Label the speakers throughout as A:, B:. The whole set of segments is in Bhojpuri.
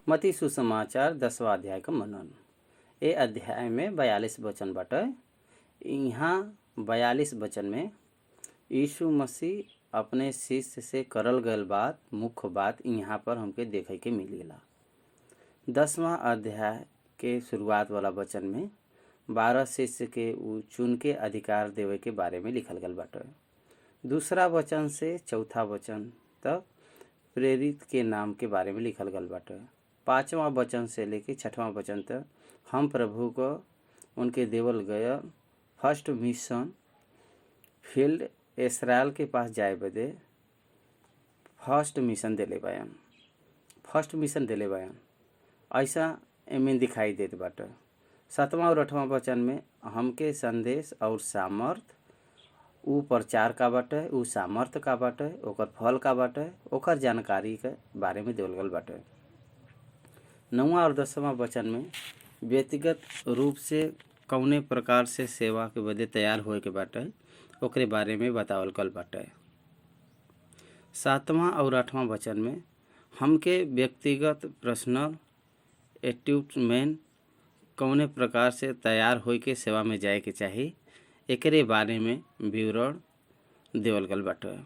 A: मती सुसमाचार 10वां अध्याय का मनन। ए अध्याय में 42 वचन बाटे। यहाँ 42 वचन में यीशु मसीह अपने शिष्य से करल गयल बात, मुख्य बात यहाँ पर हमके देखे के मिलेला। 10वां अध्याय के शुरुआत वाला वचन में 12 शिष्य के उ चुन के अधिकार देवे के बारे में लिखल गल बाटे। दूसरा वचन से चौथा वचन तक प्रेरित के नाम के बारे में लिखल गल बाटे। 5वां वचन से लेके 6वां वचन तक हम प्रभु को उनके देवल गया फर्स्ट मिशन फील्ड इसराइल के पास जाए बदे फर्स्ट मिशन देले बयान ऐसा एमें दिखाई देत बाटे। 7वां और 8वां वचन में हमके संदेश और सामर्थ उ प्रचार का बाटे, उ सामर्थ का बाटे, ओकर फल का बाटे, ओकर जानकारी के बारे में देवल गल बाटे। 9वां और 10वां वचन में व्यक्तिगत रूप से कौने प्रकार से सेवा के बदे तैयार होए के बाटे ओकरे बारे में बतावल गल बाटे। 7वां और 8वां वचन में हमके व्यक्तिगत पर्सनल एट्यूटमेंट कौने प्रकार से तैयार होए के सेवा में जाए के चाही एकरे बारे में विवरण देवल गल बाटे।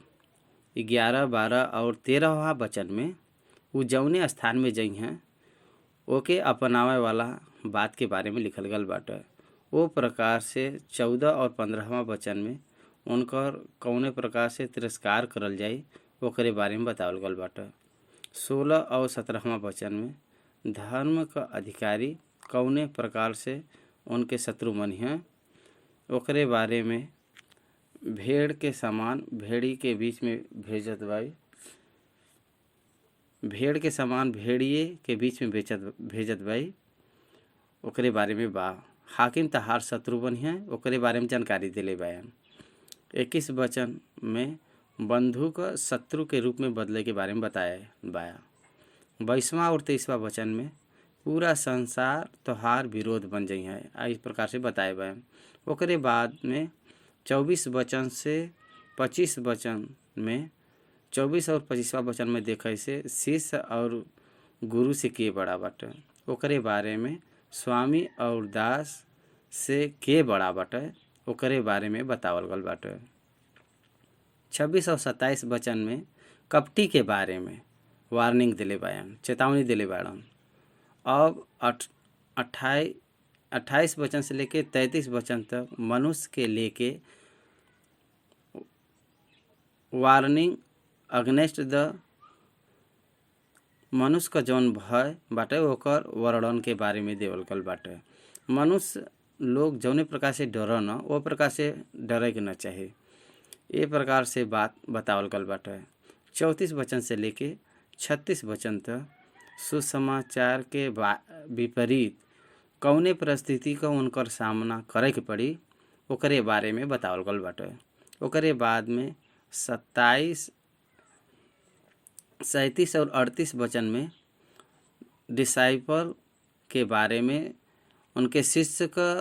A: 11, 12 और 13वां वचन में उ जौने स्थान में जई हैं ओके अपनावे वाला बात के बारे में लिखल गल बाटे। वो प्रकार से 14 और 15वां वचन में उनकर कौने प्रकार से तिरस्कार करल जाई ओकरे बारे में बतावल गल बाटे। 16 और 17वां वचन में धर्म का अधिकारी कौने प्रकार से उनके शत्रु मन हैं ओकरे बारे में भेड़ के समान भेड़ी के बीच में भेड़िए के बीच में भेजत बाई ओकरे बारे में बा। हाकिम तहार शत्रु बन हैं ओकरे बारे में जानकारी दिले बयान। 21 वचन में बंधुक शत्रु के रूप में बदले के बारे में बताया बाया। 22वां और 23वां वचन में पूरा संसार तोहार विरोध बन जाइ है इस प्रकार से बताए बयान। ओकरे बाद में 24 वचन से 25 वचन में 24 और 25वां वचन में देखे से शिष्य और गुरु से के बड़ा बाटे ओकरे बारे में, स्वामी और दास से के बड़ा बाटे ओकरे बारे में बतावल गल बाटे। 26 और 27 वचन में कपटी के बारे में वार्निंग दिले बयान, चेतावनी दिले बयान। अब 28 वचन से लेके 33 वचन तक मनुष्य के लेके वार्निंग अगेंस्ट द मनुष्य का जौन भय बाटे ओकर वर्णन के बारे में देवल गल बाटे। मनुष्य लोग जौने प्रकार से डरन वो प्रकार से डरे के न चाहे ये प्रकार से बात बतावल गल बाटे। 34 वचन से लेके 36 वचन तक सुसमाचार के विपरीत कौने परिस्थिति का उनकर सामना करे के पड़ी ओकरे बारे में बतावल गल बाटे। ओकरे बाद में 27, 37 और 38 वचन में डिसाइपल के बारे में उनके शिष्य का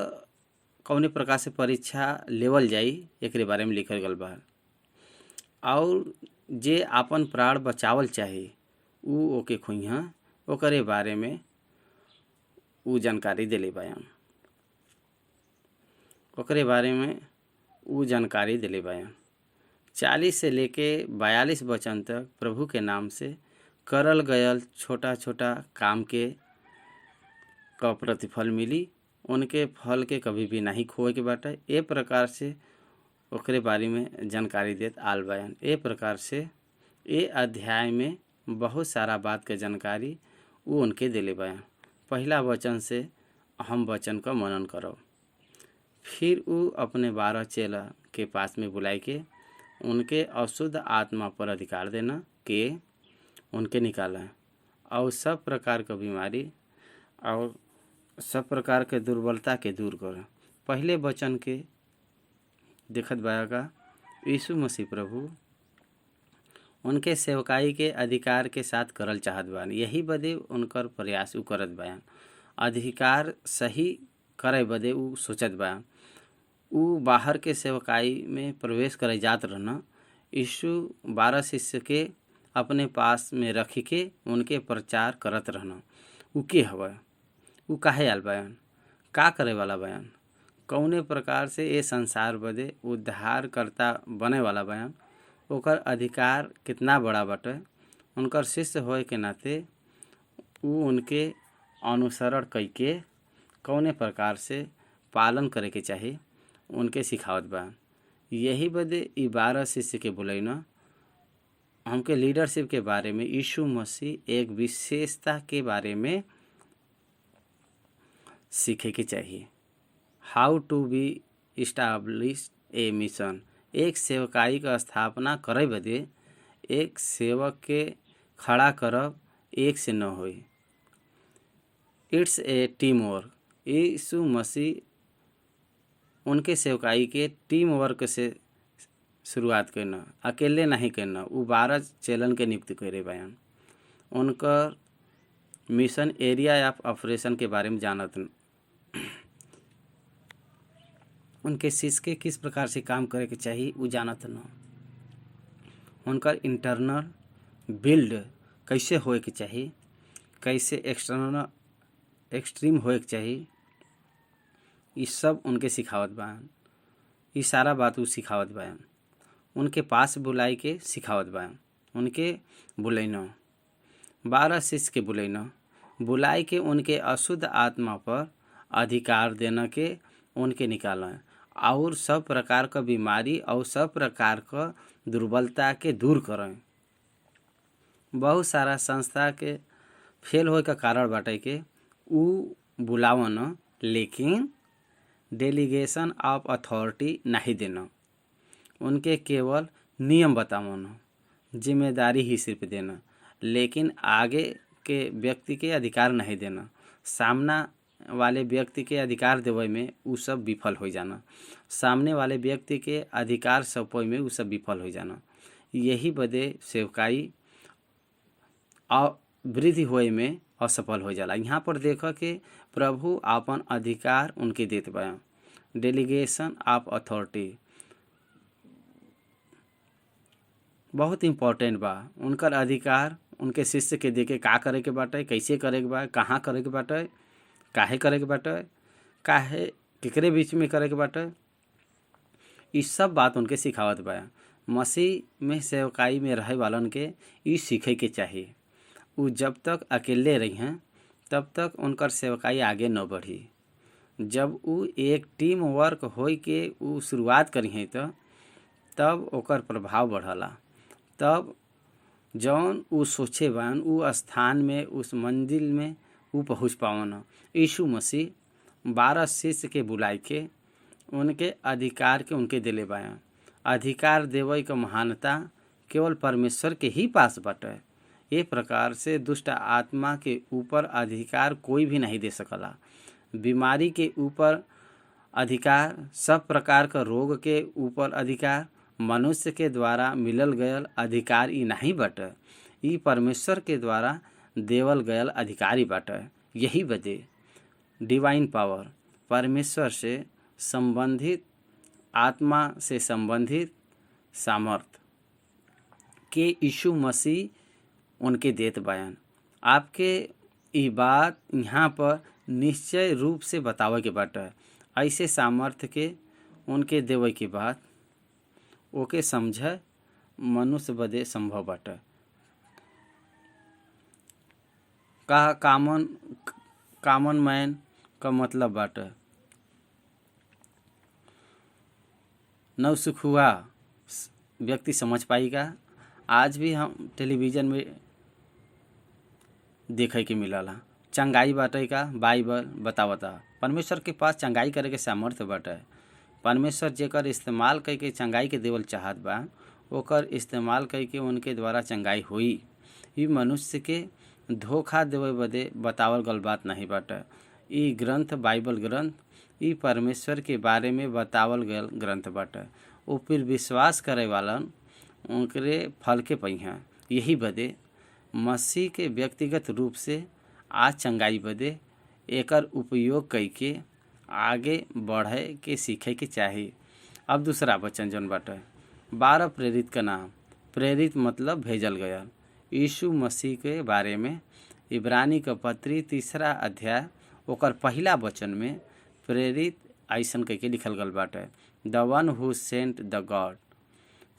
A: कौने प्रकार से परीक्षा लेवल जाई एकरे बारे में लिखल गल बा। और जे आपन प्राण बचावल चाहे उ ओके खोइहा ओकरे बारे में उ जानकारी दिले बयान। ओकरे बारे में उ जानकारी दिले बयान। 40 से लेके 42 वचन तक प्रभु के नाम से करल गयल छोटा छोटा काम के का प्रतिफल मिली उनके फल के कभी भी नहीं खोए के बाटे ए प्रकार से ओकरे बारे में जानकारी देत आल बयान। ए प्रकार से ए अध्याय में बहुत सारा बात के जानकारी वो उनके दिले बयान। पहला वचन से अहम वचन का मनन करो। फिर वो अपने 12 चेला के पास में बुलाई के उनके अशुद्ध आत्मा पर अधिकार देना के उनके निकाला और सब प्रकार का बीमारी और सब प्रकार के दुर्बलता के दूर कर। पहले वचन के देखत बायागा यीशु मसीह प्रभु उनके सेवकाई के अधिकार के साथ करल चाहत बान यही बदे उनकर प्रयास उ करत बयान। अधिकार सही करे बदे उ सोचत बयान। उ बाहर के सेवकाई में प्रवेश करे जात रहना। यीशु 12 शिष्य के अपने पास में रख के उनके प्रचार करत रहना। उ के हवे, उ काहे आल बयान, का करे वाला बयान, कौने प्रकार से ए संसार बदे उद्धारकर्ता बने वाला बयान, ओकर अधिकार कितना बड़ा बाटे। उनकर शिष्य होए के नाते उ उनके अनुसरण कइके कौने प्रकार से पालन करे के चाही उनके सिखावत बा। यही बदे ई 12 शिष्य के बुलैना हमके लीडरशिप के बारे में, यीशु मसीह एक विशेषता के बारे में सीखे के चाहिए। हाउ to be establish A mission, एक सेवकाई का स्थापना करे बदे एक सेवक के खड़ा करब एक से न होई, इट्स ए टीम वर्क। यीशु मसीह उनके सेवकाई के टीम वर्क से शुरुआत करना, अकेले नहीं करना। उ 12 चेलन के नियुक्त करे बयान। उनकर मिशन एरिया ऑफ ऑपरेशन के बारे में जानत, उनके शिष्य के किस प्रकार से काम करे के चाहिए उ जानत न। उनकर इंटरनल बिल्ड कैसे होए के चाहिए, कैसे एक्सटर्नल एक्सट्रीम होए के चाहिए, ये सब उनके सिखावत बयान। ये सारा बात उ सिखावत बयान। उनके पास बुलाई के सिखावत बयान। उनके बुलैना 12 शिष्य के बुलाई के उनके अशुद्ध आत्मा पर अधिकार देना के उनके निकालें और सब प्रकार का बीमारी और सब प्रकार का दुर्बलता के दूर करें। बहुत सारा संस्था के फेल होए का कारण बाटे के उ बुलावन, लेकिन डेलीगेशन ऑफ अथॉरिटी नहीं देना। उनके केवल नियम बतावन, जिम्मेदारी ही सिर्फ देना, लेकिन आगे के व्यक्ति के अधिकार नहीं देना। सामना वाले व्यक्ति के अधिकार देवे में उ सब विफल हो जाना, सामने वाले व्यक्ति के अधिकार सौंपे में उ सब विफल हो जाना। यही बदे सेवकाई वृद्धि होए में असफल हो जाला। यहाँ पर देख के प्रभु आपन अधिकार उनके देत बा, डेलीगेशन ऑफ अथॉरिटी बहुत इम्पोर्टेंट बा। उनकर अधिकार उनके शिष्य के देके का करे के बाटे, कैसे करे के बा, कहाँ करे के बाटे, काहे करे के बाटे, काहे केकरे बीच में करे के बाटे, ये सब बात उनके सिखावत बा। मसीह में सेवकाई में रहे वालन के ये सीखे के चाहिए। उ जब तक अकेले रही हैं तब तक उनकर सेवकाई आगे न बढ़ी। जब उ एक टीम वर्क होई के उ शुरुआत करी हैं तब ओकर प्रभाव बढ़ला। तब जौन उ सोचे बान उ स्थान में, उस मंजिल में उ पहुँच पावन। यीशु मसीह 12 शिष्य के बुलाई के उनके अधिकार के उनके दिले बाया। अधिकार देवे का महानता केवल परमेश्वर के ही पास बाटे। ये प्रकार से दुष्ट आत्मा के ऊपर अधिकार कोई भी नहीं दे सकला। बीमारी के ऊपर अधिकार, सब प्रकार का रोग के ऊपर अधिकार मनुष्य के द्वारा मिलल गयल अधिकार ई नहीं बाटे। ई परमेश्वर के द्वारा देवल गयल अधिकारी बाटे। यही बदे डिवाइन पावर, परमेश्वर से संबंधित, आत्मा से संबंधित सामर्थ के यीशु मसीह उनके देत बयान। आपके ई बात यहाँ पर निश्चय रूप से बतावे के बाटे। ऐसे सामर्थ्य के उनके देवे की बात ओके समझे मनुष्य बदे संभव बाटे। का कॉमन मैन का मतलब बाटे नौसिखुआ व्यक्ति समझ पाएगा। आज भी हम टेलीविज़न में देखे के मिलला। चंगाई बाटे का बाइबल बतावता। परमेश्वर के पास चंगाई करे के सामर्थ्य बाटे। परमेश्वर जेकर इस्तेमाल करके चंगाई के देवल चाहत बा, ओकर इस्तेमाल करके उनके द्वारा चंगाई हुई। ई मनुष्य के धोखा देवे बदे बतावल गल बात नहीं बाटे। ई ग्रंथ, बाइबल ग्रंथ, ई परमेश्वर के बारे में बतावल गयल ग्रंथ बाटे। ओ फिर विश्वास करे वालन उनके फल के पहिया। यही बदे मसीह के व्यक्तिगत रूप से आज चंगाई बदे एकर उपयोग करके आगे बढ़े के सीखे के चाहिए। अब दूसरा वचन जौन बाटे 12 प्रेरित का नाम। प्रेरित मतलब भेजल गया। यीशु मसीह के बारे में इब्रानी का पत्री 3 अध्याय ओकर पहिला वचन में प्रेरित ऐसन कह के लिखल गल बाटे, द वन हु सेंट द गॉड।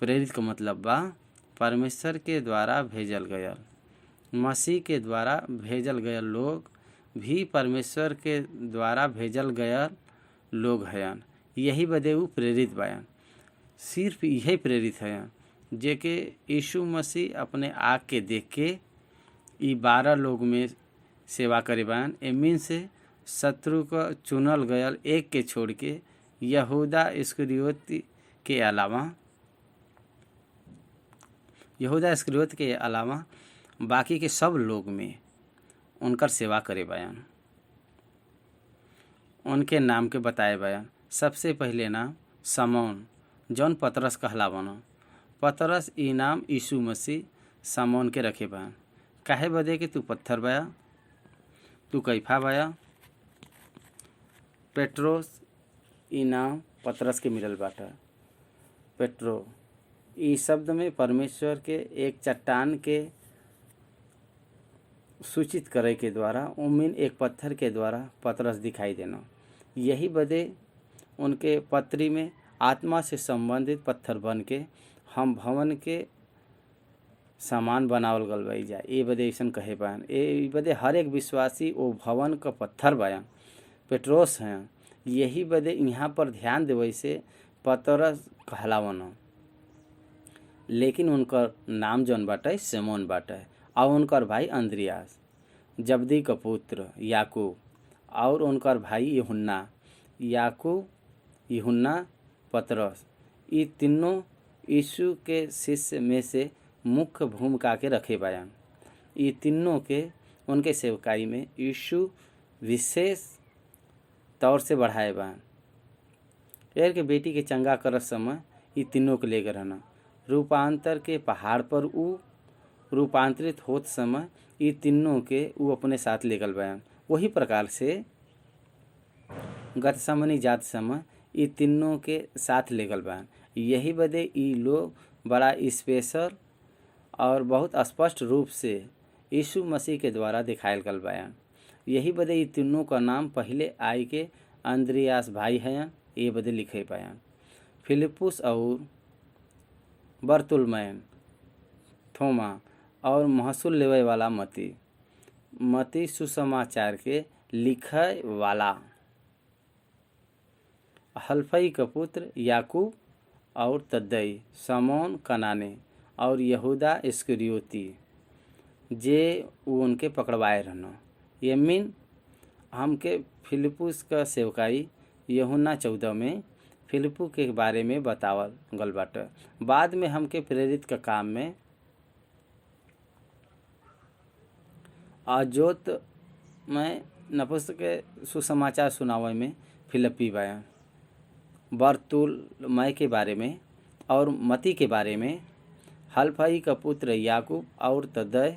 A: प्रेरित का मतलब बा परमेश्वर के द्वारा भेजल गयल। मसीह के द्वारा भेजल गयल लोग भी परमेश्वर के द्वारा भेजल गयल लोग हयन। यही बदे ऊ प्रेरित बायन। सिर्फ यही प्रेरित हयन जेके यीशु मसीह अपने आग के देख के ई 12 लोग में सेवा करे बायन। एमिन से शत्रु का चुनल गयल एक के छोड़ के यहूदा इस्करियोती के अलावा बाकी के सब लोग में उनकर सेवा करे बायन। उनके नाम के बताए बायन। सबसे पहले नाम समौन, जौन पतरस कहलावन। पतरस ई नाम यीशु मसीह समौन के रखे बायन। काहे बदे कि तू पत्थर बाया, तू कैफा बाया। पेट्रोस ई नाम पतरस के मिलल बाटा। पेट्रो ई शब्द में परमेश्वर के एक चट्टान के सूचित करे के द्वारा उमिन एक पत्थर के द्वारा पतरस दिखाई देना। यही बदे उनके पत्री में आत्मा से संबंधित पत्थर बन के हम भवन के सामान बनावल गल बई जा। ए बदे ऐसन कहे बायन। ए बदे हर एक विश्वासी वो भवन का पत्थर बायन, पेट्रोस हैं। यही बदे यहाँ पर ध्यान देवे से पतरस कहलावन, लेकिन उनकर नाम जौन बाटे सिमोन बाटे और उनकर भाई अंद्रियास, जब्दी का पुत्र याकूब और उनकर भाई यूहन्ना। याकूब, यूहन्ना, पतरस ये तीनों यीशु के शिष्य में से मुख्य भूमिका के रखे बायन। ये तीनों के उनके सेवकाई में यीशु विशेष तौर से बढ़ाए बायन। एर के बेटी के चंगा करत समय ये तीनों के लेकर रहना। रूपांतर के पहाड़ पर ऊ रूपांतरित होत समय ये तीनों के ऊ अपने साथ लेकर बायन। वही प्रकार से गतसमनी जात समय ये तीनों के साथ लेकर बायन। यही बदे ये लोग बड़ा स्पेशल और बहुत स्पष्ट रूप से यीशु मसीह के द्वारा दिखायल गल बायन। यही बदे ये तीनों का नाम पहले आई के अंद्रियास भाई हैं, ये बदे लिखे बायन। फिलिपुस और बर्तुलमैन, थोमा और महसूल लेवे वाला मती सुसमाचार के लिखे वाला, हल्फई का पुत्र याकूब और तद्दई, समौन कनाने और यहूदा इस्करियोती जे उनके पकड़वाए रहना। यमीन हमके फिलिपुस का सेवकाई यूहन्ना 14 में फिलिपु के बारे में बतावल गल बाटे। बाद में हमके प्रेरित का काम में आजोत में नपुस्त के सुसमाचार सुनावे में फिलिप्पी बायन। बर्तुलमै के बारे में और मती के बारे में हल्फई का पुत्र याकूब और तद्दई,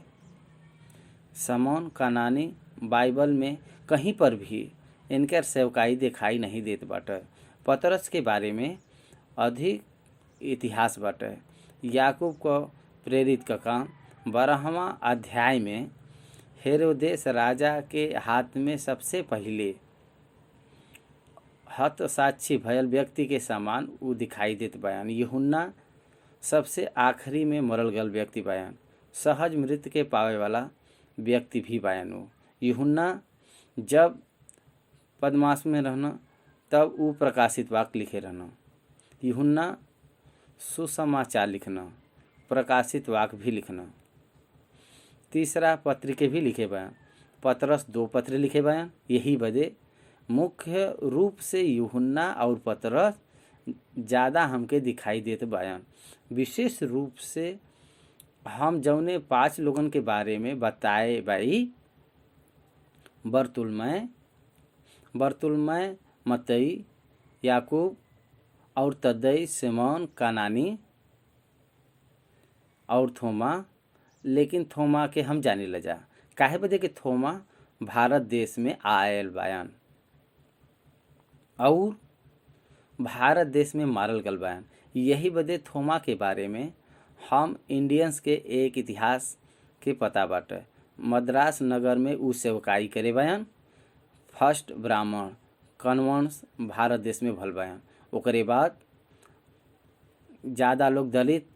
A: समौन कनानी। बाइबल में कहीं पर भी इनकर सेवकाई दिखाई नहीं देत बाटे। पतरस के बारे में अधिक इतिहास बाटे। याकूब को प्रेरित का काम 12वां अध्याय में हेरोदेस राजा के हाथ में सबसे पहले हतसाक्षी भयल व्यक्ति के समान ऊ दिखाई देत बयान। यूहन्ना सबसे आखिरी में मरल गल व्यक्ति बयान। सहज मृत्यु के पावे वाला व्यक्ति भी बयान हो। यूहन्ना जब पद्मास में रहना तब ऊ प्रकाशित वाक्य लिखे रहना। यूहन्ना सुसमाचार लिखना, प्रकाशित वाक्य भी लिखना। तीसरा पत्र के भी लिखे बयान। पतरस 2 पत्र लिखे बयान। यही बदे मुख्य रूप से यूहन्ना और पतरस ज़्यादा हमके दिखाई देते बयान। विशेष रूप से हम जौने 5 लोगन के बारे में बताए भाई, बर्तुलमै, मत्तई, याकूब और तद्दई, सिमोन कनानी और थोमा। लेकिन थोमा के हम जाने लजा काहे बदे कि थोमा भारत देश में आयल बयान और भारत देश में मारल गल बयान। यही बदे थोमा के बारे में हम इंडियंस के एक इतिहास के पता बाटे। मद्रास नगर में ऊ सेवकाई करे बयान। फर्स्ट ब्राह्मण कन्वर्स भारत देश में भल बयान। ओकरे बाद ज़्यादा लोग दलित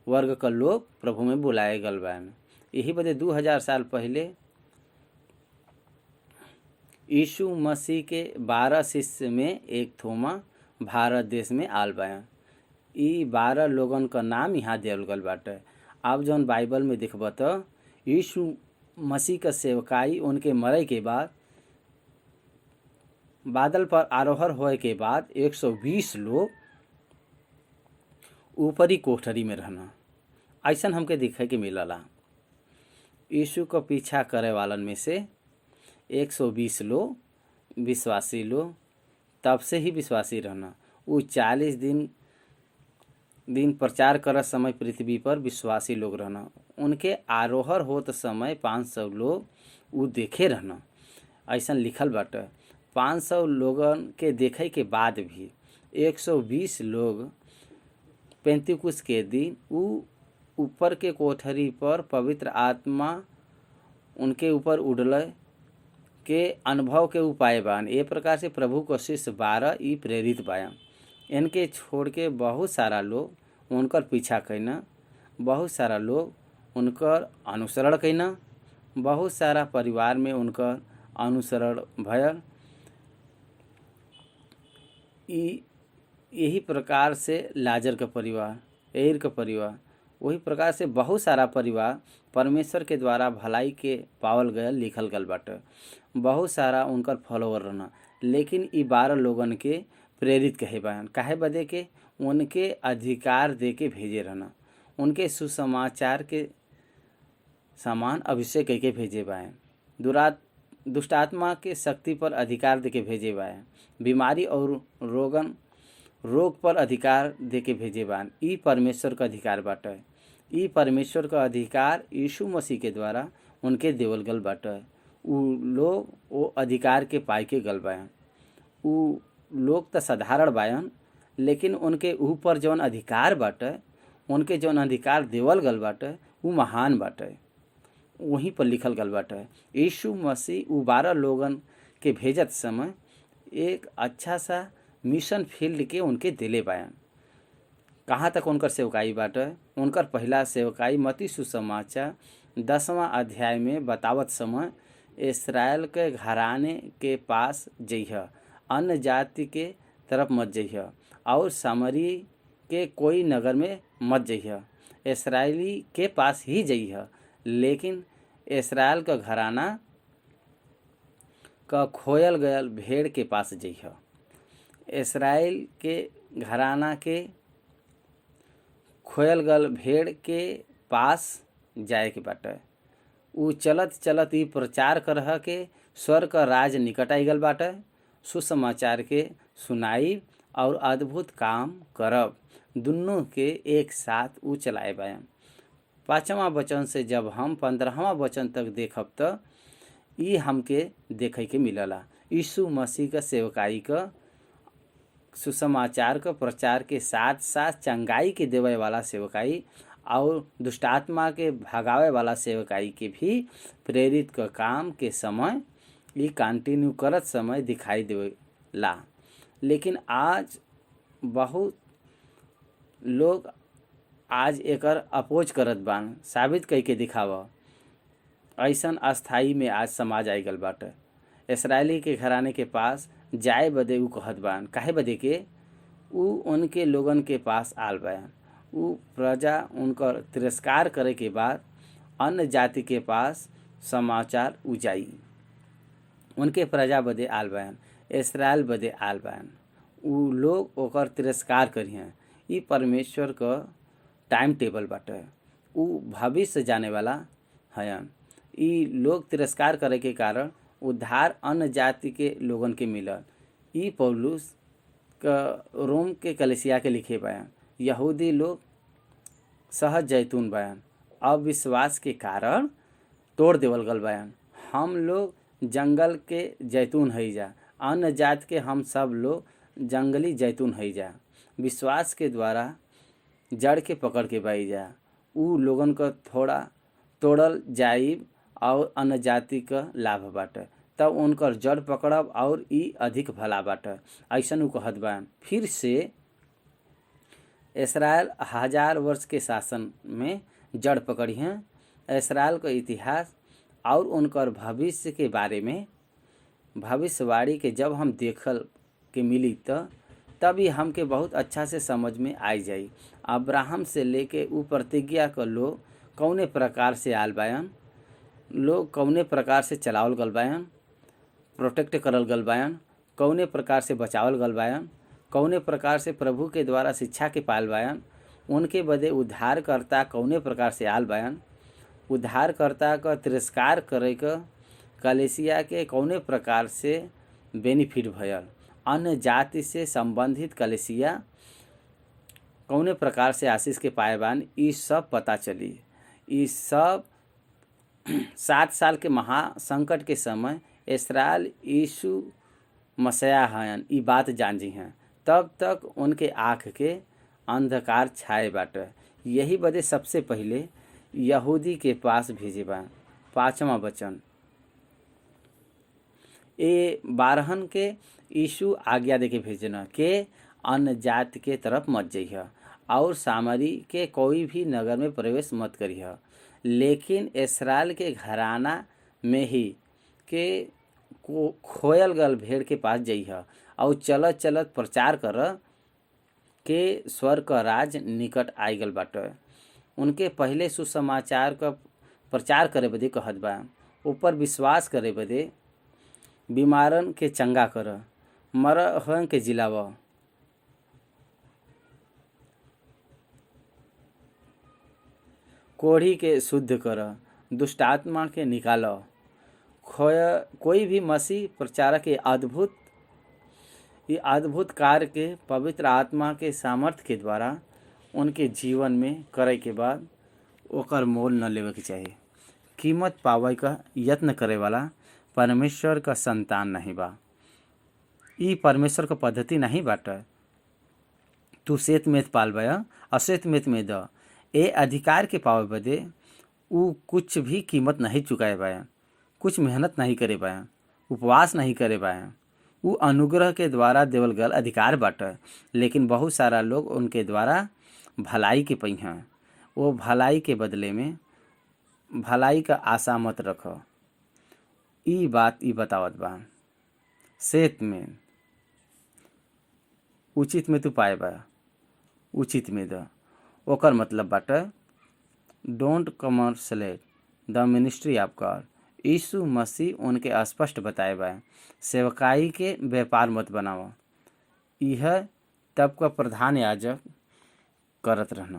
A: वर्ग का लोग प्रभु में बुलाए गल बयान। यही बदे 2000 साल पहले यीशु मसीह के 12 शिष्य में एक थोमा भारत देश में आल बयान। ई 12 लोगन का नाम यहाँ देवल गल बाटे। आप जौन बाइबल में देखब तो यीशु मसीह का सेवकाई उनके मरे के बाद बादल पर आरोहण होए के बाद 120 लोग ऊपरी कोठरी में रहना ऐसा हमके दिखे के मिलला। यीशु का पीछा करे वालन में से 120 लोग विश्वासी लोग तब से ही विश्वासी रहना। वो 40 दिन प्रचार करत समय पृथ्वी पर विश्वासी लोग रहना। उनके आरोहण होत समय 500 लोग वो देखे रहना ऐसा लिखल बाटे। 500 लोगन के देखे के बाद भी 120 लोग पेंतिकुस्त के दिन वो ऊपर के कोठरी पर पवित्र आत्मा उनके ऊपर उड़ल के अनुभव के उपाय बान। ये प्रकार से प्रभु को शिष्य 12 ई प्रेरित बाया। इनके छोड़ के बहुत सारा लोग उनकर पीछा कैना, बहुत सारा लोग उनकर अनुसरण कैना, बहुत सारा परिवार में उनकर अनुसरण भयल। यही प्रकार से लाजर का परिवार, एयर का परिवार, वही प्रकार से बहुत सारा परिवार परमेश्वर के द्वारा भलाई के पावल गयल लिखल गल बाटे। बहुत सारा उनकर फॉलोवर रहना। लेकिन ई 12 लोगन के प्रेरित कहे बयान काहे बदे के उनके अधिकार दे के भेजे रहना। उनके सुसमाचार के समान अभिषेक करके भेजे बयान। दुष्ट आत्मा के शक्ति पर अधिकार दे के भेजे बयान। बीमारी और रोग पर अधिकार दे के भेजे बयान। ई परमेश्वर का अधिकार बाटे। ई परमेश्वर का अधिकार यीशु मसीह के द्वारा उनके देवल गल बाटे। उ लोग वो अधिकार के पाई के गल बायन। उ लोग तो साधारण बायन, लेकिन उनके ऊपर जौन अधिकार बाटे, उनके जौन अधिकार देवल गल बाटे वो महान बाटे। वहीं पर लिखल गल बाटे। यीशु मसीह उ 12 लोगन के भेजत समय एक अच्छा सा मिशन फील्ड के उनके दिले बायन। कहाँ तक उनकर सेवकाई बाटे? उनकर पहला सेवकाई मत्ती सुसमाचार 10वां अध्याय में बतावत समय इस्राएल के घराने के पास जइह, अन्य जाति के तरफ मत जइह और सामरी के कोई नगर में मत जइह। इस्राएली के पास ही जइह, लेकिन इस्राएल का घराना का खोयल गयल भेड़ के पास जइह। इस्राएल के घराना के खोयल गल भेड़ के पास जाए के बाटे। उ चलत चलत ही प्रचार करह के स्वर का राज निकट आई गल बाटे। सुसमाचार के सुनाई और अद्भुत काम करब, दोनों के एक साथ उ चलाए बयान। 5वां वचन से जब हम 15वां वचन तक देखब तो ई हमके देखे के मिलला। यीशु मसीह का सेवकाई का सुसमाचार का प्रचार के साथ साथ चंगाई के देवे वाला सेवकाई और दुष्टात्मा के भगावे वाला सेवकाई के भी प्रेरित का काम के समय ये कंटिन्यू करत समय दिखाई देवेला। लेकिन आज बहुत लोग आज एकर अपोज करत बान, साबित कई के दिखावा। ऐसन अस्थाई में आज समाज आई गल बाटे। इस्राएली के घराने के पास जाए बदे उ कहत बान, काहे बदे के उ उनके लोगन के पास आल बान। उ प्रजा उनकर तिरस्कार करे के बाद अन्य जाति के पास समाचार उजाई। उनके प्रजा बदे आल बान, इस्राएल बदे आल बान। उ लोग ओकर तिरस्कार करिहन। ई परमेश्वर का टाइम टेबल बाटे। उ भविष्य जाने वाला हयन। ई लोग तिरस्कार करे के कारण उद्धार अन्य जाति के लोगन के मिलल। ई पौलुस का रोम के कलीसिया के लिखे बयान। यहूदी लोग सहज जैतून बयान, अविश्वास के कारण तोड़ देवल गल बयान। हम लोग जंगल के जैतून हई जा, अन्य जात के हम सब लोग जंगली जैतून हई जा। विश्वास के द्वारा जड़ के पकड़ के बही जा। उ लोगन को थोड़ा तोड़ल जाइब और अन्य जाति का लाभ बाटे, तब उनकर जड़ पकड़ब और ई अधिक भला बाटे। ऐसन उ कहत बा। फिर से इसराइल 1000 वर्ष के शासन में जड़ पकड़ी हैं। इसराइल का इतिहास और उनकर भविष्य के बारे में भविष्यवाणी के जब हम देखल के मिली तभी हमके बहुत अच्छा से समझ में आई जाई। अब्राहम से लेके उ प्रतिज्ञा का लोग कौने प्रकार से आल बायन, लोग कौने प्रकार से चलावल गल बायन, प्रोटेक्ट करल गल बायन, कौने प्रकार से बचावल गल बायन, कौने प्रकार से प्रभु के द्वारा शिक्षा के पाल बायन, उनके बदे उद्धारकर्ता कौने प्रकार से आल बायन, उद्धारकर्ता का तिरस्कार करे का कलीसिया के कौने प्रकार से बेनिफिट भयल, अन्य जाति से संबंधित कलीसिया कौने प्रकार से आशीष के पाएबान, ई सब पता चली। ई सब 7 साल के महासंकट के समय इसराइल यीशु मसीह हयन ई बात जान जी हैं, तब तक उनके आँख के अंधकार छाए बाटे। यही बदे सबसे पहले यहूदी के पास भेजे बा। 5वां वचन, ए 12 के यीशु आज्ञा देके भेजना के अन्य जाति के तरफ मत जइह और सामरी के कोई भी नगर में प्रवेश मत करिह, लेकिन इसराइल के घराना में ही के खोयल गल भेड़ के पास जइह और चलत चलत प्रचार कर के स्वर्ग का राज निकट आई गल बाटे। उनके पहले सुसमाचार का प्रचार करे बदे कहत बा, ऊपर विश्वास करे बदे बीमारन के चंगा कर, मरहन के जिलाव, कोढ़ी के शुद्ध कर, दुष्टात्मा के निकाल। कोई भी मसीह प्रचारक के अद्भुत कार्य के पवित्र आत्मा के सामर्थ्य के द्वारा उनके जीवन में करे के बाद ओकर मोल न लेवे के चाहिए। कीमत पावे का यत्न करे वाला परमेश्वर का संतान नहीं बा। ई परमेश्वर का पद्धति नहीं बाटे। तू सेत में पाल बया असेत में द ए अधिकार के पावे बदे उ कुछ भी कीमत नहीं चुकाए बाया, कुछ मेहनत नहीं करे बाया, उपवास नहीं करे बाया। उ अनुग्रह के द्वारा देवल गल अधिकार बाटे, लेकिन बहुत सारा लोग उनके द्वारा भलाई के पई हैं। वो भलाई के बदले में भलाई का आशा मत रखो। ई बात ई बतावत बा। सेत में उचित में तू पाए बा, उचित में द ओकर मतलब बाटे don't commercialize the ministry of God. यीशु मसीह उनके स्पष्ट बताए बा, सेवकाई के व्यापार मत बनाओ। यह तब का प्रधान याजक करत रहना।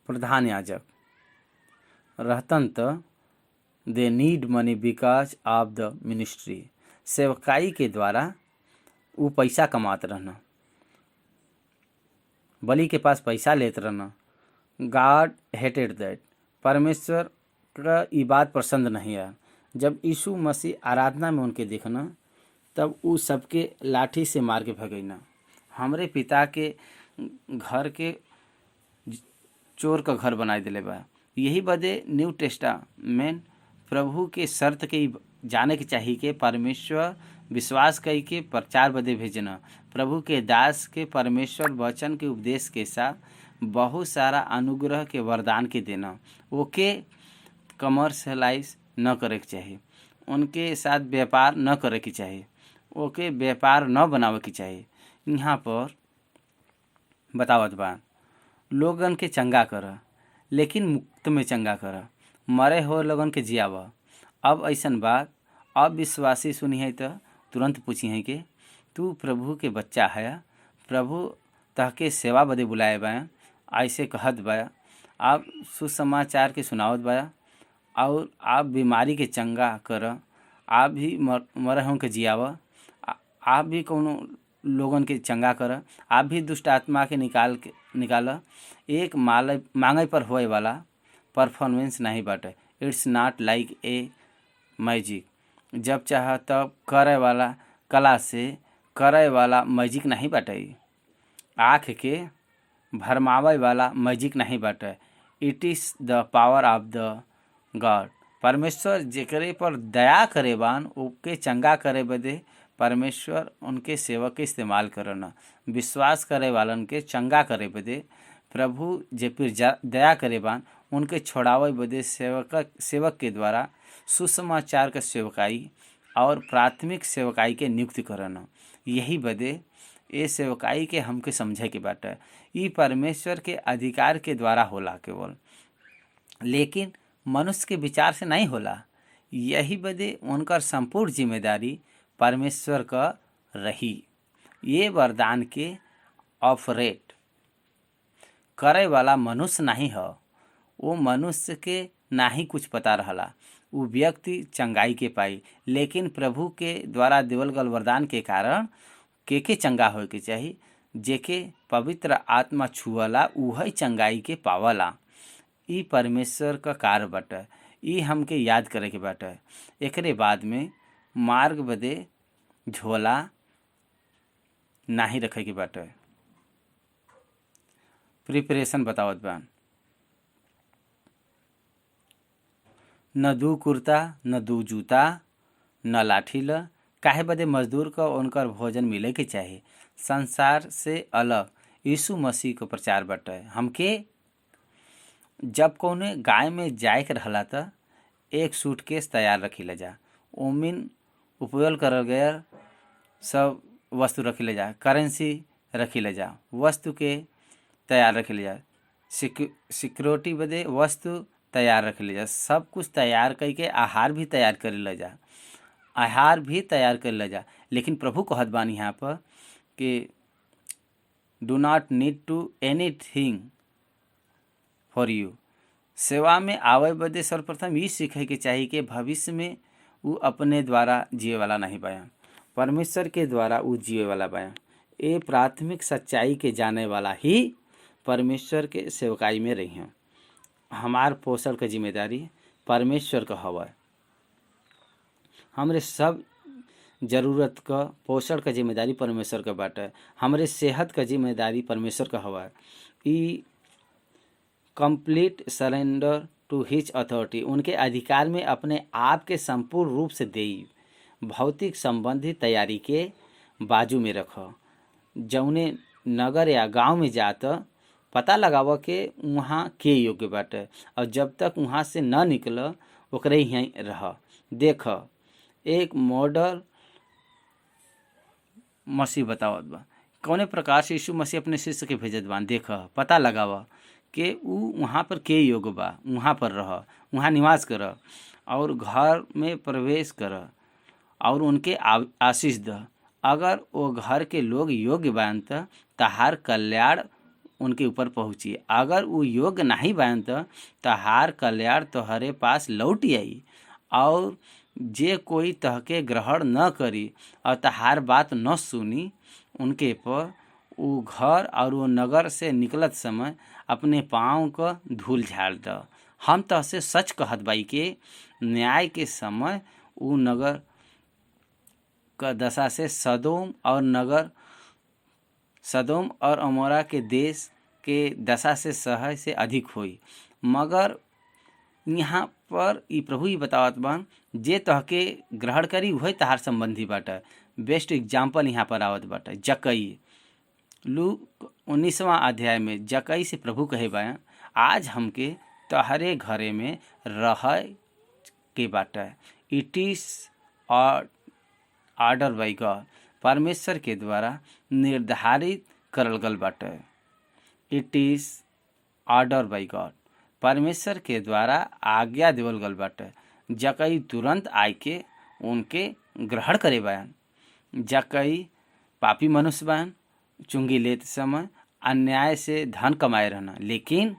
A: प्रधान याजक रहतन तो they need Mani because of the ministry. सेवकाई के द्वारा वो पैसा कमात रहना, बलि के पास पैसा लेत रहना। God hated that. परमेश्वर का ये बात पसंद नहीं है। जब यीशु मसीह आराधना में उनके देखना तब उ सबके लाठी से मार के भगैना। हमरे पिता के घर के चोर का घर बनाए दिले बा। यही बदे न्यू टेस्टामेंट प्रभु के शर्त के जाने के चाहिए कि परमेश्वर विश्वास कई के प्रचार बदे भेजना। प्रभु के दास के परमेश्वर वचन के उपदेश के साथ बहुत सारा अनुग्रह के वरदान के देना। ओके कमर्शलाइज न करे के चाहिए, उनके साथ व्यापार न करे के चाहिए, ओके व्यापार न बनावे के चाहिए। यहाँ पर बतावत बा लोगन के चंगा कर, लेकिन मुक्त में चंगा कर, मरे हो लोगन के जियाव। अब ऐसन बात अब विश्वासी सुनी है तो तुरंत पूछी है कि तू प्रभु के बच्चा है, प्रभु तहके सेवा बदे बुलाए बा, ऐसे कहत बा। आप सुसमाचार के सुनावत बा और आप बीमारी के चंगा कर, आप भी मरे हों के जियाव, आप भी कोनो लोगन के चंगा कर, आप भी दुष्ट आत्मा के निकाल। एक मांगे पर होए वाला परफॉर्मेंस नहीं बाटे। It's not like a magic. जब चाह तब करे वाला कला से करे वाला मैजिक नहीं बाटे। आँख के भरमावे वाला मैजिक नहीं बाटे। It is the power of the God परमेश्वर जेकरे पर दया करे बान ओके चंगा करे बदे परमेश्वर उनके सेवक के इस्तेमाल करना। विश्वास करे वालन के चंगा करे बदे प्रभु जे फिर दया करे बान उनके छोड़ावे बदे सेवक के द्वारा सुसमाचार के सेवकाई और प्राथमिक सेवकाई के नियुक्ति करना। यही बदे ये सेवकाई के हमके समझे के बाटे ई परमेश्वर के अधिकार के द्वारा होला केवल, लेकिन मनुष्य के विचार से नहीं होला। यही बदे उनकर संपूर्ण जिम्मेदारी परमेश्वर का रही। ये वरदान के ऑपरेट करे वाला मनुष्य नहीं है, वो मनुष्य के नहीं कुछ पता रहला। वो व्यक्ति चंगाई के पाई, लेकिन प्रभु के द्वारा देवल गल वरदान के कारण के चंगा होए के चाहिए। जेके पवित्र आत्मा छुअला उही चंगाई के पावला। ई परमेश्वर का कार्य बाटे, ई हमके याद करे के बाटे। एकरे बाद में मार्ग बदे झोला नाही रखे के बाटे। प्रिपरेशन बतावत बा, न दू कुर्ता न दू जूता न लाठी ल, काहे बदे मजदूर का उनकर भोजन मिले के चाही। संसार से अलग यीशु मसीह को प्रचार बाटे। हमके जब कौने गाय में जाए के रहला त एक सूटकेस तैयार रखी ले जा, ओमिन उपयोग करल गया सब वस्तु रखी ले जा, करेंसी रखी ले जा, वस्तु के तैयार रखी ले जा, सिक्योरिटी बदे वस्तु तैयार रख ले जा, सब कुछ तैयार करके आहार भी तैयार कर ले जा, आहार भी तैयार कर ले जा। लेकिन प्रभु कहत बानी यहाँ पर कि do not need to anything for you. सेवा में आवे बदे सर्वप्रथम ये सीखे के चाहिए कि भविष्य में वो अपने द्वारा जिए वाला नहीं बाया, परमेश्वर के द्वारा वो जिए वाला बाया। ये प्राथमिक सच्चाई के जाने वाला ही परमेश्वर के सेवकाई में रही हैं। हमार पोषण का जिम्मेदारी परमेश्वर का हवा। हमरे सब जरूरत का पोषण का जिम्मेदारी परमेश्वर का बाटे। हमरे सेहत का जिम्मेदारी परमेश्वर का हवा। ई complete surrender to his authority, उनके अधिकार में अपने आप के संपूर्ण रूप से देई। भौतिक संबंधी तैयारी के बाजू में रखो। जौने नगर या गांव में जात पता लगाव के वहाँ के योग्य बाटे, और जब तक वहाँ से न निकल ओकरे यहीं रह। देख एक मॉडल मसीह बतावत बा कौने प्रकार से यीशु मसीह अपने शिष्य के भेजत बान। देख पता लगाव कि ऊ वहाँ पर के योग्य बा, वहाँ पर रह, वहाँ निवास कर और घर में प्रवेश कर और उनके आशीष द। अगर वो घर के लोग योग्य बान त तहार कल्याण उनके ऊपर पहुँची। अगर वो योग्य नहीं बान त तहार कल्याण तोहरे पास लौट आई। और जे कोई तहके ग्रहण न करी और तहार बात न सुनी, उनके पर वो घर और वो नगर से निकलत समय अपने पाँव का धूल झाड़ द। हम तहसे सच कहत बाई के न्याय के समय वो नगर का दशा से सदोम और अमोरा के देश के दशा से सहय से अधिक हुई। मगर यहाँ पर ई प्रभु ही बतावत बान जे तहके ग्रहण करी वही तहार संबंधी बाटे। बेस्ट एग्जाम्पल यहाँ पर आवत बाटे जकई। लूक 19वां अध्याय में जकई से प्रभु कहे बाया आज हमके तहरे घरे में रह के बाटे। It is order Bai God, परमेश्वर के द्वारा निर्धारित करल गल बाटे। It is order Bai God, परमेश्वर के द्वारा आज्ञा देवल गल बाटे। जकई तुरंत आय के उनके ग्रहण करे बयान। जकई पापी मनुष्य बयान, चुंगी लेते समय अन्याय से धन कमाए रहना, लेकिन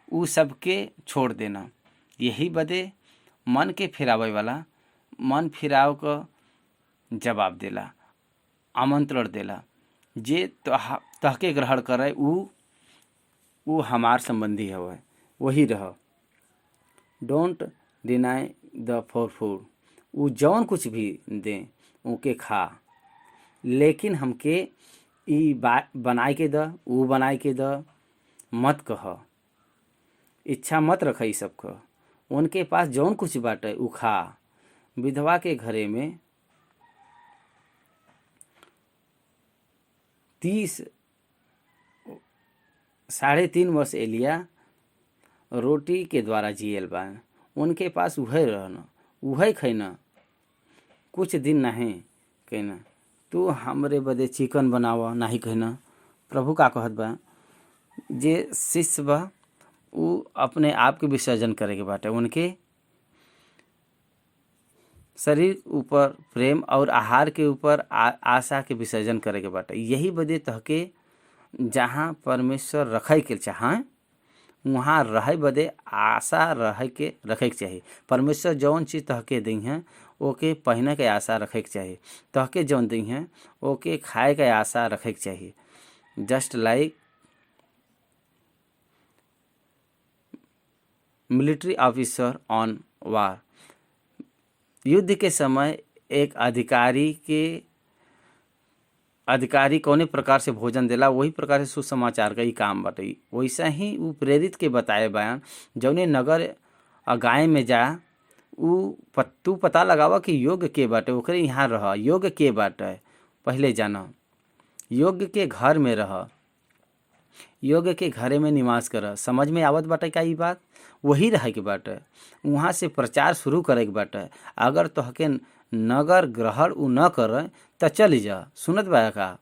A: उ सबके छोड़ देना। यही बदे मन के फिरावे वाला मन फिराव का जवाब देला, आमंत्रण देला। जे तहके ग्रहण करे उ हमार संबंधी हवे, वही रह। Don't deny the for food, उ जौन कुछ भी दे उके खा, लेकिन हमके ई बनाए के द, उ बनाए के द मत कह। इच्छा मत रख ई सब का। उनके पास जौन कुछ बाटे उ खा। विधवा के घरे में 3.5 वर्ष एलिया रोटी के द्वारा जियल बा। उनके पास उहे रहना, उहे खैना, कुछ दिन नहीं कहना तू हमरे बदे चिकन बनावा नहीं कहना। प्रभु का कहत बा जे शिष्य बा उ अपने आप के विसर्जन करे के बाटे। उनके शरीर ऊपर प्रेम और आहार के ऊपर आशा के विसर्जन करे के बाटे। यही बदे तहके जहाँ परमेश्वर रखे के चाहे वहाँ रहे बदे आशा रखे के चाहिए। परमेश्वर जौन चीज़ तहके दी हैं ओके पहने के आशा रखे के चाहिए। तहके जौन दी हैं ओके खाए के आशा रखे के चाहिए। Just like military officer on war. युद्ध के समय एक अधिकारी कौने प्रकार से भोजन देला वही प्रकार से सुसमाचार का ही काम बाटे। वैसा ही वो प्रेरित के बताए बयान जौने नगर गाय में जा तू पता लगावा कि योग्य के बाटे ओकरे यहाँ रह। योग्य के बाटे पहले जाना, योग्य के घर में रह, योग्य के घरे में निवास कर। समझ में आवत बाटे का ई बात? वही रहे के बाटे, वहाँ से प्रचार शुरू करे के बाटे। अगर तोहके नगर ग्रहण उ न करे तो चल जा। सुनत बा का?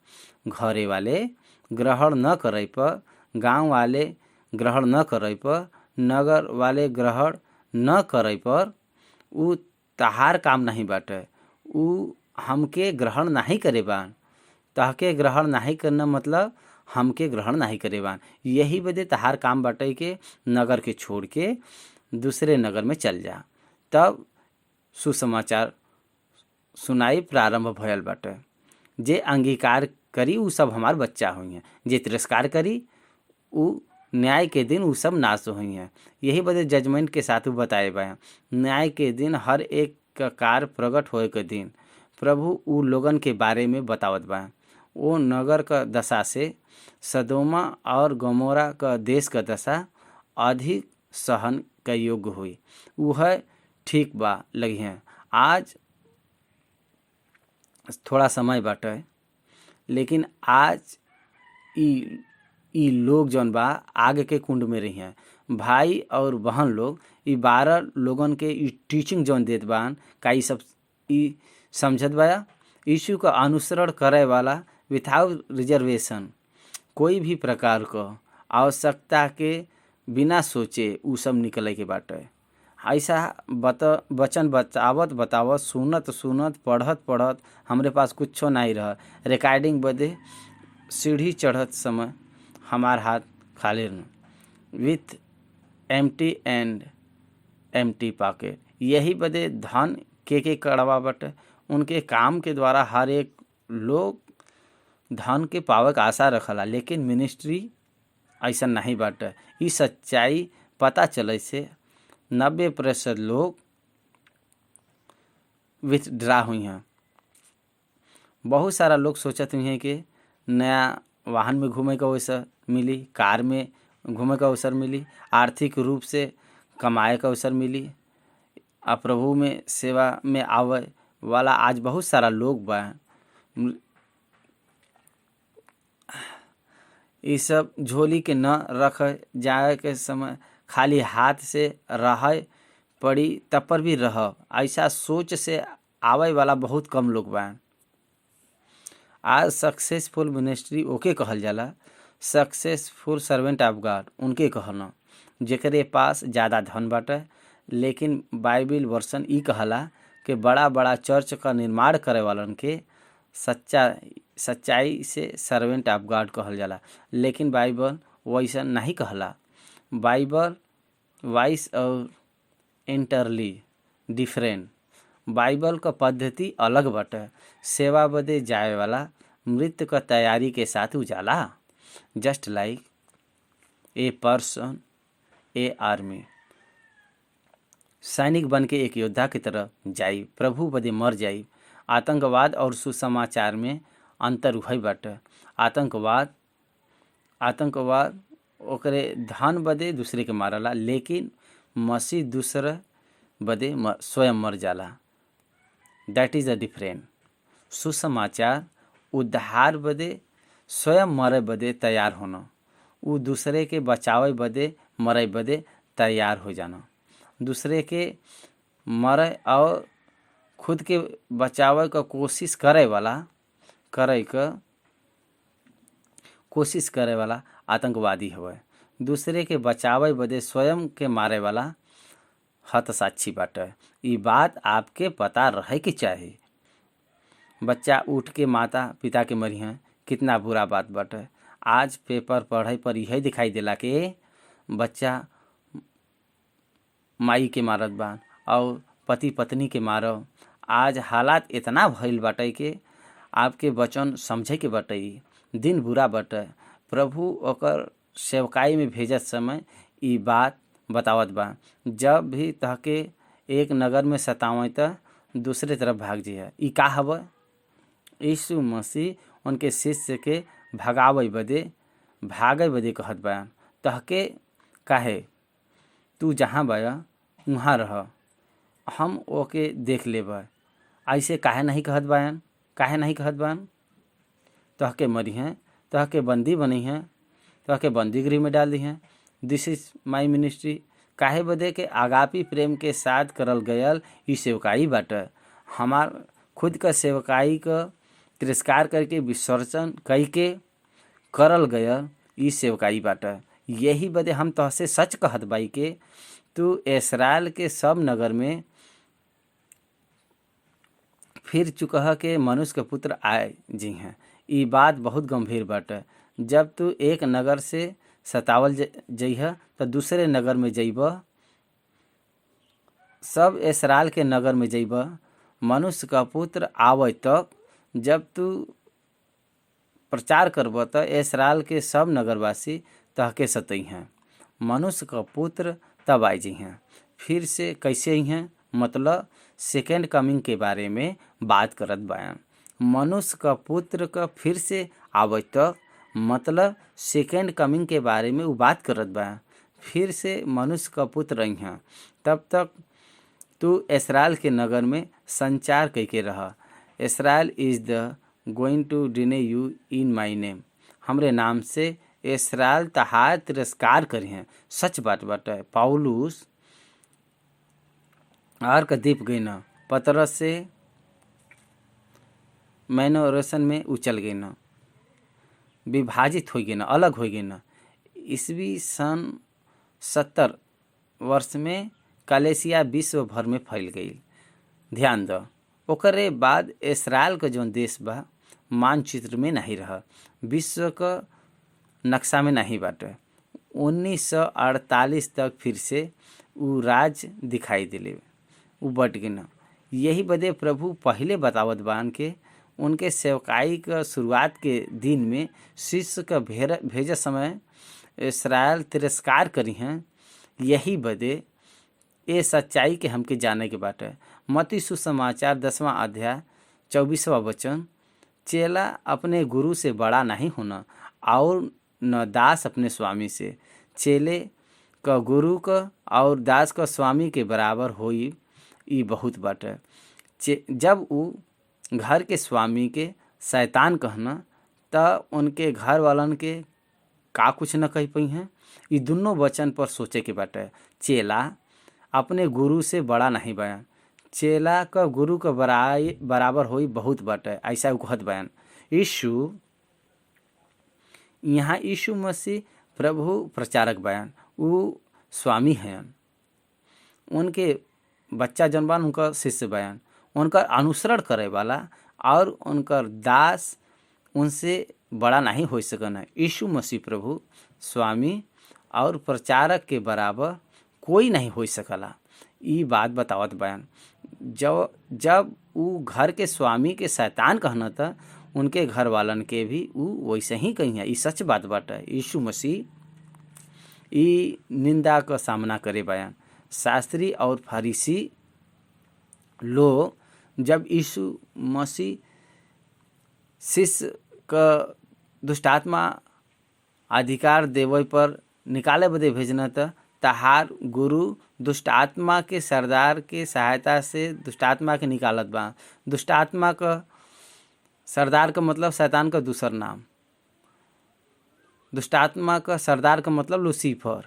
A: घरे वाले ग्रहण न करे पर, गांव वाले ग्रहण न करे पर, नगर वाले ग्रहण न करे पर उ तहार काम नहीं बाटे। उ हमके ग्रहण नहीं करे बान। तहके ग्रहण नहीं करना मतलब हमके ग्रहण नहीं करे बान। यही बदे तहार काम बाटे के नगर के छोड़ के दूसरे नगर में चल जा। तब सुसमाचार सुनाई प्रारंभ भयल बाटे। जे अंगीकार करी उ सब हमार बच्चा हुई हैं, जे तिरस्कार करी उ न्याय के दिन उ सब नाश हुई हैं। यही बदे जजमेंट के साथ बताए बा न्याय के दिन हर एक का कार्य प्रकट होए के दिन प्रभु उ लोगन के बारे में बतावत बा। वो नगर का दशा से सदोमा और गमोरा का देश का दशा अधिक सहन का योग्य हुई। वह ठीक बा लगी हैं। आज थोड़ा समय बाटे लेकिन आज ई लोग जौन बा आग के कुंड में रही हैं। भाई और बहन लोग 12 लोगन के ई टीचिंग जौन देत बान का ई सब ई समझत बा। यीशु का अनुसरण करे वाला विथआउट रिजर्वेशन कोई भी प्रकार का आवश्यकता के बिना सोचे उ सब निकले के बाटे। ऐसा बचन बतावत सुनत पढ़त हमरे पास कुछो नहीं रह। रिकॉर्डिंग बदे सीढ़ी चढ़त समय हमार हाथ खाली न with empty and empty pocket. यही बदे धन के कड़वा बटे। उनके काम के द्वारा हर एक लोग धन के पावे का आशा रखला, लेकिन मिनिस्ट्री ऐसा नहीं बाटे। ई सच्चाई पता चले से 90% लोग विथड्रा हुई हैं। बहुत सारा लोग सोचते हैं कि नया वाहन में घूमे का अवसर मिली, कार में घूमे का अवसर मिली, आर्थिक रूप से कमाए का अवसर मिली। आ प्रभु में सेवा में आवे वाला आज बहुत सारा लोग बा। ये सब झोली के न रख जाए के समय खाली हाथ से रहे पड़ी तब पर भी रह। ऐसा सोच से आवे वाला बहुत कम लोग बा। आज सक्सेसफुल मिनिस्ट्री ओके कहल जाला, सक्सेसफुल सर्वेंट ऑफ गॉड उनके कहना जेकरे पास ज़्यादा धन बाटे। लेकिन बाइबिल वर्सन ई कहला कि बड़ा बड़ा चर्च का निर्माण करे वालन के सच्चाई से सर्वेंट ऑफ गॉड कहल जाला। लेकिन बाइबल वैसा नहीं कहला। बाइबल वाइस और इंटरली डिफरेंट। बाइबल का पद्धति अलग बाटे। सेवा बदे जाए वाला मृत्यु का तैयारी के साथ उजाला। Just like a person A army. सैनिक बन के एक योद्धा की तरह जाई, प्रभु बदे मर जाई। आतंकवाद और सुसमाचार में अंतर उहई बाटे। आतंकवाद ओकरे धन बदे दूसरे के मारला, लेकिन मसीह दूसरा बदे स्वयं मर जाला। That is a different. सुसमाचार उद्धार बदे स्वयं मरे बदे तैयार होना, उ दूसरे के बचावे बदे मरे बदे तैयार हो जाना। दूसरे के मरे और खुद के बचावे का कोशिश करे वाला आतंकवादी हवे। दूसरे के बचावे बदे स्वयं के मारे वाला हतसाक्षी बाटे। ई बात आपके पता रहे के चाही। बच्चा उठ के माता पिता के मरी हैं, कितना बुरा बात बाटे। आज पेपर पढ़े पर यही दिखाई देला कि बच्चा माई के मारत बा और पति पत्नी के मारव। आज हालात इतना भइल बाटे कि आपके वचन समझे के बाटे। दिन बुरा बाटे। प्रभु ओकर सेवकाई में भेजत समय ई बात बतावत बा, जब भी तहके एक नगर में सतावे त दूसरे तरफ भाग जिया। ई का हवे? यीशु मसीह उनके शिष्य के भागे बदे कहत बा। तहके काहे तू जहाँ बा वहाँ रह, हम ओके देख लेब। ऐसे काहे नहीं कहत बान? तहके मरी हैं, तहके बंदी बनी हैं, तहके बंदी गृह में डाल दी हैं। दिस इज माई मिनिस्ट्री। काहे बदे के आगापी प्रेम के साथ करल गयल ई सेवकाई बाटे। हमार खुद का सेवकाई का तिरस्कार करके विसर्जन कई के करल गयल ई सेवकाई बाटे। यही बदे हम तहसे सच कहत बाई के तू इस्राएल के सब नगर में फिर चुकह के मनुष्य के पुत्र आए जी हैं। ई बात बहुत गंभीर बाटे। जब तू एक नगर से सतावल जइह तो दूसरे नगर में जइब, सब इस्राएल के नगर में जइब। मनुष्य का पुत्र आवे तक जब तू प्रचार करब तो इस्राएल के सब नगरवासी तहके सतई हैं। मनुष्य का पुत्र तब आई जी हैं। फिर से कैसे ही हैं? मतलब सेकेंड कमिंग के बारे में बात करत बायन। मनुष्य का पुत्र का फिर से आवे तक मतलब सेकेंड कमिंग के बारे में वो बात करत बा। फिर से मनुष्य का पुत्र रही हैं, तब तक तू इस्राएल के नगर में संचार करके रहा। Israel is the going to deny you in my name. हमरे नाम से इस्राएल तहार तिरस्कार करी हैं। सच बात बाटे। पौलुस आर का दीप गई न, पतरस से मैनोरेशन में उचल गई न, विभाजित हो गई न, अलग हो गई न। ईस्वी सन 70 वर्ष में कलेसिया विश्व भर में फैल गई। ध्यान दो, ओकरे बाद इस्राएल का जो देश बा मानचित्र में नहीं रहा, विश्व का नक्शा में नहीं बाटे। 1948 तक फिर से वो राज्य दिखाई दिले, वो बट गए न। यही बदे प्रभु पहले बतावत बान के उनके सेवकाई का शुरुआत के दिन में शिष्य का भेजे समय इस्राएल तिरस्कार करी हैं। यही बदे ये सच्चाई के हमके जाने के बाटे। मत्ती सुसमाचार 10वां अध्याय 24वां वचन, चेला अपने गुरु से बड़ा नहीं होना और न दास अपने स्वामी से। चेले का गुरु का और दास का स्वामी के बराबर होई, ई बहुत बाटे। जब वो घर के स्वामी के शैतान कहना त उनके घर वालन के का कुछ न कह पाई हैं। ये दोनों वचन पर सोचे के बाटे। चेला अपने गुरु से बड़ा नहीं बयान, चेला का गुरु का बराबर होई बहुत बाटे, ऐसा कहत बयान। यहाँ यीशु मसीह प्रभु प्रचारक बयान, वो स्वामी हैं। उनके बच्चा जनबान उनका शिष्य बयान, उनका अनुसरण करे वाला और उनका दास उनसे बड़ा नहीं हो सकन है। यीशु मसीह प्रभु स्वामी और प्रचारक के बराबर कोई नहीं हो सकला। ये बात बतावत बयान। जब वो घर के स्वामी के शैतान कहना था, उनके घर वालन के भी वो वैसे ही कही है। ये सच बात बाटे। यीशु मसीह ये निंदा का सामना करे बयान। शास्त्री और फरीसी लोग जब यीशु मसीह शिष्य का दुष्टात्मा अधिकार देवे पर निकाले बदे भेजना था, तहार गुरु दुष्ट आत्मा के सरदार के सहायता से दुष्ट आत्मा के निकालत बा। दुष्ट आत्मा का सरदार का मतलब शैतान का दूसर नाम। दुष्ट आत्मा का सरदार का मतलब लूसीफर।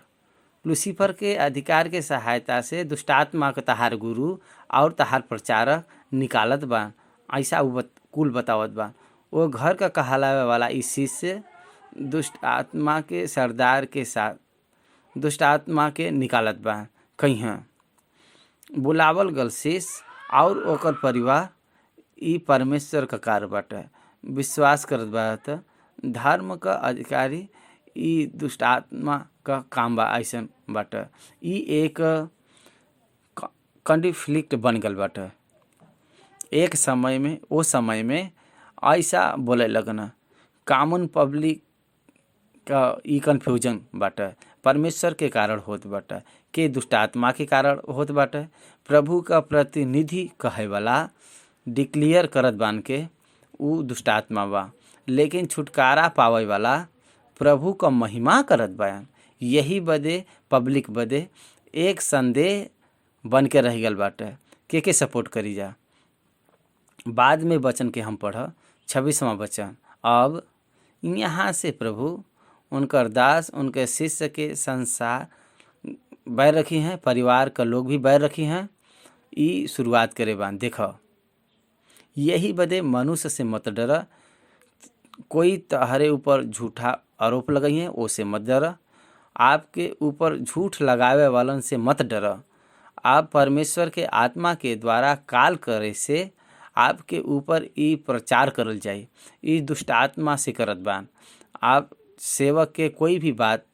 A: लूसीफर के अधिकार के सहायता से दुष्ट आत्मा का तहार गुरु और तहार प्रचारक निकालत बा। ऐसा कुल बतावत बा। वो घर का कहलावे वाला इस चीज से दुष्ट आत्मा के सरदार के साथ दुष्ट आत्मा के निकालत बा। कहीं बुलावल गल शेष और ओकर परिवार ई परमेश्वर का कार्य बाटे। विश्वास करत बा त धर्म का अधिकारी ई दुष्ट आत्मा का काम बा। ऐसन बाटे ई एक कॉन्फ्लिक्ट बन गल बाटे। एक समय में वो समय में ऐसा बोले लगना कॉमन पब्लिक का ई कन्फ्यूजन बाटे परमेश्वर के कारण होत बाटे के दुष्ट आत्मा के कारण होत बाटे। प्रभु का प्रतिनिधि कहे वाला डिक्लेयर करत बान के ऊ दुष्ट आत्मा बा, लेकिन छुटकारा पावे वाला प्रभु का महिमा करत बयान। यही बदे पब्लिक बदे एक संदेह बन के रह गल बाटे के सपोर्ट करी जा। बाद में वचन के हम पढ़ 26वां वचन। अब यहाँ से प्रभु उनकर दास उनके शिष्य के संसार बैर रखी हैं, परिवार का लोग भी बैर रखी हैं। ई शुरुआत करे बान। देखो यही बदे मनुष्य से मत डर, कोई तहरे ऊपर झूठा आरोप लगाई है ओसे मत डर। आपके ऊपर झूठ लगावे वालन से मत डर। आप परमेश्वर के आत्मा के द्वारा काल करे से आपके ऊपर ई प्रचार करल जाए। ई दुष्ट आत्मा से करत बान। आप सेवक के कोई भी बात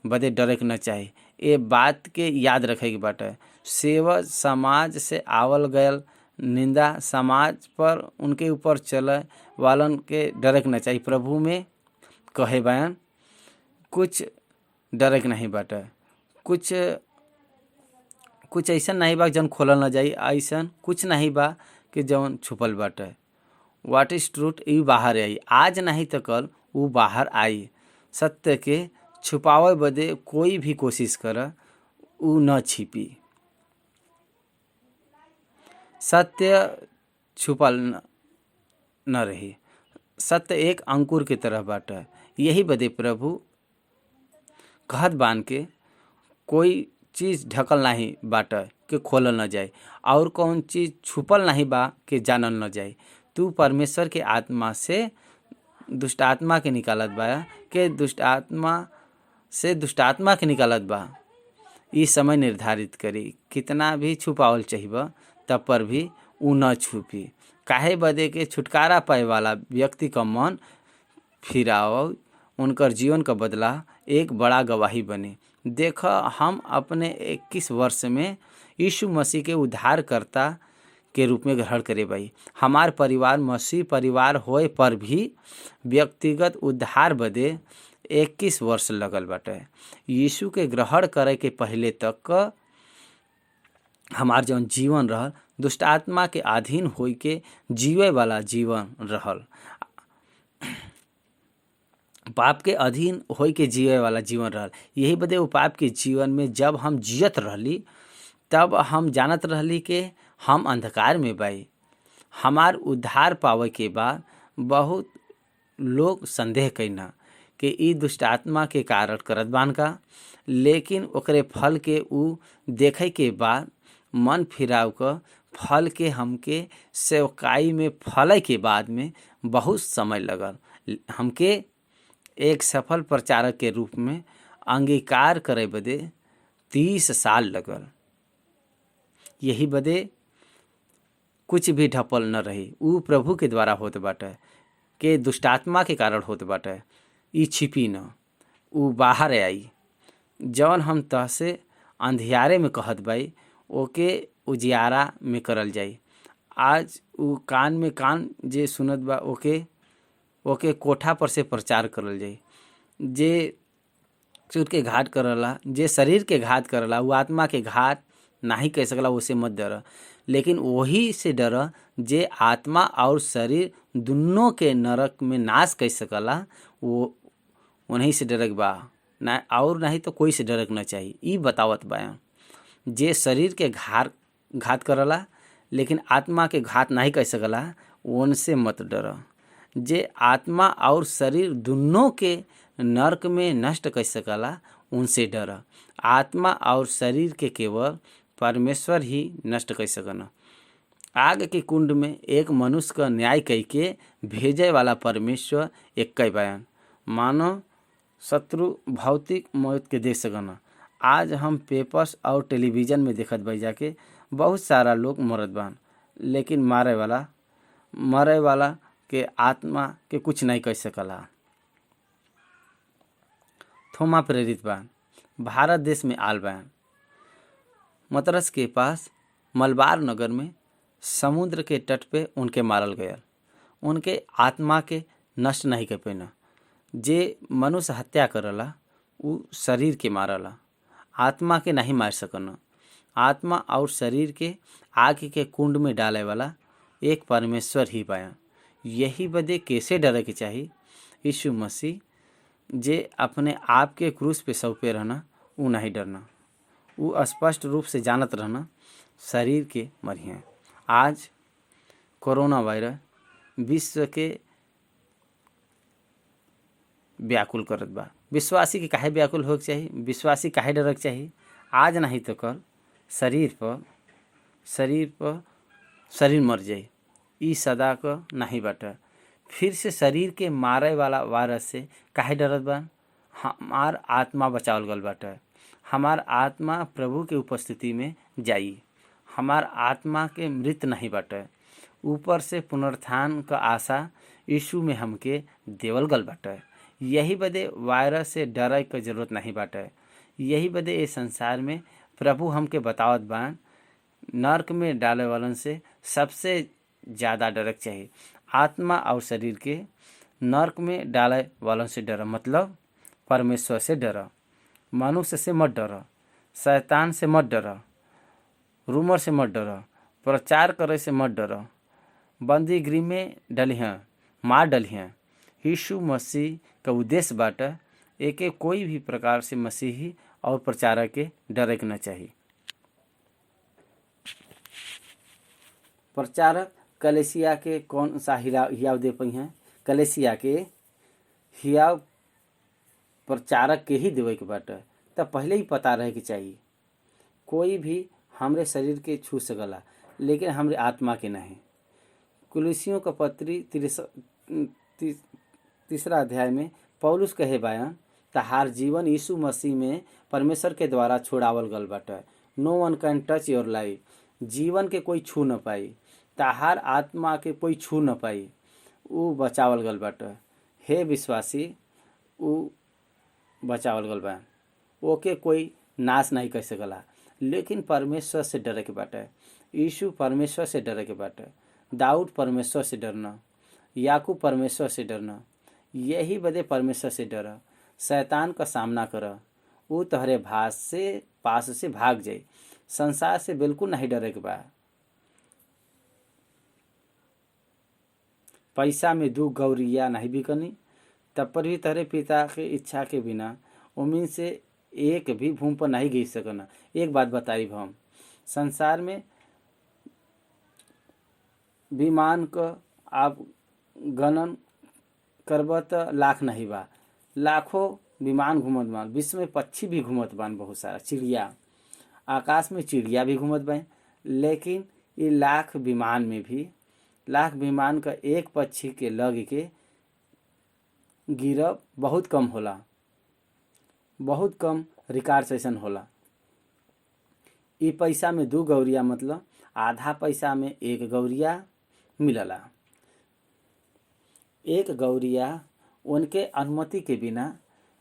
A: बदे डरे के न चाही। ये बात के याद रखे के बाटे सेवक समाज से आवल गयल निंदा समाज पर उनके ऊपर चले वालन के डरे के न चाही। प्रभु में कहे बयान कुछ डरे के नहीं बाटे। कुछ ऐसा नहीं बा जौन खोलल न जाई। ऐसा कुछ नहीं बा कि जौन छुपल बाटे। व्हाट इज ट्रूथ ई बाहर आई। आज नहीं तो कल वो बाहर आई। सत्य के छुपावे बदे कोई भी कोशिश कर ऊ न छिपी। सत्य छुपल न रही। सत्य एक अंकुर की तरह बाटे। यही बदे प्रभु कहत बान के कोई चीज़ ढकल नहीं बाटे के खोलल न जाए और कौन चीज़ छुपल नहीं बा के जानल न जाए। तू परमेश्वर के आत्मा से दुष्ट आत्मा के निकालत बा के दुष्ट आत्मा से दुष्ट आत्मा के निकालत बा। ई समय निर्धारित करी कितना भी छुपावल चाहिए तब पर भी ऊ न छुपी। काहे बदे के छुटकारा पाए वाला व्यक्ति का मन फिराव उनकर जीवन का बदला एक बड़ा गवाही बने। देखो हम अपने 21 वर्ष में यीशु मसीह के उद्धारकर्ता के रूप में ग्रहण करे भाई। हमार परिवार मसीह परिवार होए पर भी व्यक्तिगत उद्धार बदे 21 वर्ष लगल बाटे। यीशु के ग्रहण करे के पहले तक का हमार जौन जीवन रहल दुष्ट आत्मा के अधीन होई के जीवे वाला जीवन रहल। पाप के अधीन होई के जीवे वाला जीवन रहल। यही बदे वो पाप के जीवन में जब हम जियत रहली तब हम जानत रहली कि हम अंधकार में बाई। हमार उद्धार पावे के बाद बहुत लोग संदेह कईना कि ई दुष्ट आत्मा के कारण करत बान का, लेकिन ओकरे फल के ऊ देखे के बाद मन फिराव का फल के हमके सेवकाई में फले के बाद में बहुत समय लगल। हमके एक सफल प्रचारक के रूप में अंगीकार करे बदे 30 साल लगल। यही बदे कुछ भी ढपल न रही। ऊ प्रभु के द्वारा होत बाटे के दुष्ट आत्मा के कारण होत बाटे। ई छिपी न, ऊ बाहर आई। जौन हम तह से अंधियारे में कहत बाई ओके उजियारा में करल जाई। आज ऊ कान में कान जे सुनत बा ओके कोठा पर से प्रचार करल जाई। जे चूत के घात करला, जे शरीर के घात करला, वो आत्मा के घात नहीं कह सकला। उसे मत डर, लेकिन वही से डर जे आत्मा और शरीर दोनों के नरक में नाश कर सकला। वो उन्हीं से डरक बा ना, और नहीं तो कोई से डरक न चाहिए। ई बतावत बा। जे शरीर के घात करला लेकिन आत्मा के घात नहीं कर सकला, उनसे मत डर। जे आत्मा और शरीर दोनों के नरक में नष्ट कर सकला, उनसे डर। आत्मा और शरीर के केवल परमेश्वर ही नष्ट कर सकना। आग के कुंड में एक मनुष्य का न्याय करके भेजे वाला परमेश्वर एक बयान। मानव शत्रु भौतिक मौत के देख सकना। आज हम पेपर्स और टेलीविज़न में देखत बाई जाके बहुत सारा लोग मरत बान, लेकिन मरे वाला के आत्मा के कुछ नहीं कर सकला। थोमा प्रेरित बान, भारत देश में आल बान। मतरस के पास मलबार नगर में समुद्र के तट पे उनके मारल गया। उनके आत्मा के नष्ट नहीं कर पैना। जे मनुष्य हत्या करला उ शरीर के मारला, आत्मा के नहीं मार सकना। आत्मा और शरीर के आग के कुंड में डाले वाला एक परमेश्वर ही पाया। यही बदे कैसे डरे के चाहिए। यीशु मसीह जे अपने आप के क्रूस पे सौंपे रहना, उ नहीं डरना। उ स्पष्ट रूप से जानत रहना शरीर के मरिए। आज कोरोना वायरस विश्व के व्याकुल करत बा। विश्वासी के काहे व्याकुल होके चाहिए, विश्वासी काहे डरक चाहिए। आज नहीं तो कल शरीर मर जाई। ई सदा का नहीं बाटे। फिर से शरीर के मारे वाला वायरस से काहे डरत बा। हमार आत्मा बचावल गल बाटे। हमार आत्मा प्रभु के उपस्थिति में जाई। हमार आत्मा के मृत नहीं बाटे। ऊपर से पुनरुत्थान का आशा यीशु में हमके देवल गल बाटे। यही बदे वायरस से डरे के जरूरत नहीं बाटे। यही बदे इस संसार में प्रभु हमके बतावत बान नरक में डाले वालन से सबसे ज़्यादा डरक चाहिए। आत्मा और शरीर के नरक में डाले वालन से डर, मतलब परमेश्वर से डर। मनुष्य से मत डर, शैतान से मत डर, रूमर से मत डर, प्रचार करे से मत डर। बंदी गृह में डलिहें, मार डलिहें। यीशु मसीह का उद्देश्य बाटे एके कोई भी प्रकार से मसीही और प्रचारक के डरे के न चाहिए। प्रचारक कलेसिया के कौन सा हियाव दे पई हैं। कलेसिया के हियाव प्रचारक के ही देवे के बाटे। तब पहले ही पता रहे के चाहिए। कोई भी हमरे शरीर के छू सकला, लेकिन हमरे आत्मा के नहीं। कुलुसियों का पत्री 3 अध्याय में पौलुस कहे बयान, तहार जीवन यीशु मसीह में परमेश्वर के द्वारा छोड़ावल गल बाटे। नो वन कैन टच योर लाइफ। जीवन के कोई छू न पाई, तहार आत्मा के कोई छू न पाई। उ बचावल गल बाटे। हे विश्वासी, उ बचावल गल बा। ओके कोई नाश नहीं कर सकला, लेकिन परमेश्वर से डरे के बाटे। यीशु परमेश्वर से डरे के बाटे। दाऊद परमेश्वर से डरना, याकूब परमेश्वर से डरना। यही बदे परमेश्वर से डर। शैतान का सामना कर, उ तहरे पास से भाग जाए। संसार से बिल्कुल नहीं डरे के बा। पैसा में 2 गौरिया नहीं बिकनी, तब पर भी तहरे पिता के इच्छा के बिना उमिन से एक भी भूमि पर नहीं गिर सकना। एक बात बताई हम, संसार में विमान का आप गणन करब त लाख नहीं बा। लाखों विमान घूमत बान। विश्व में पक्षी भी घूमत बान, बहुत सारा चिड़िया आकाश में चिड़िया भी घूमत बान। लेकिन ये लाख विमान का एक पक्षी के लग के गिरब बहुत कम होला, बहुत कम रिकॉर्ड सेशन होला। ई पैसा में 2 गौरिया मतलब आधा पैसा में 1 गौरिया मिलला। 1 गौरिया उनके अनुमति के बिना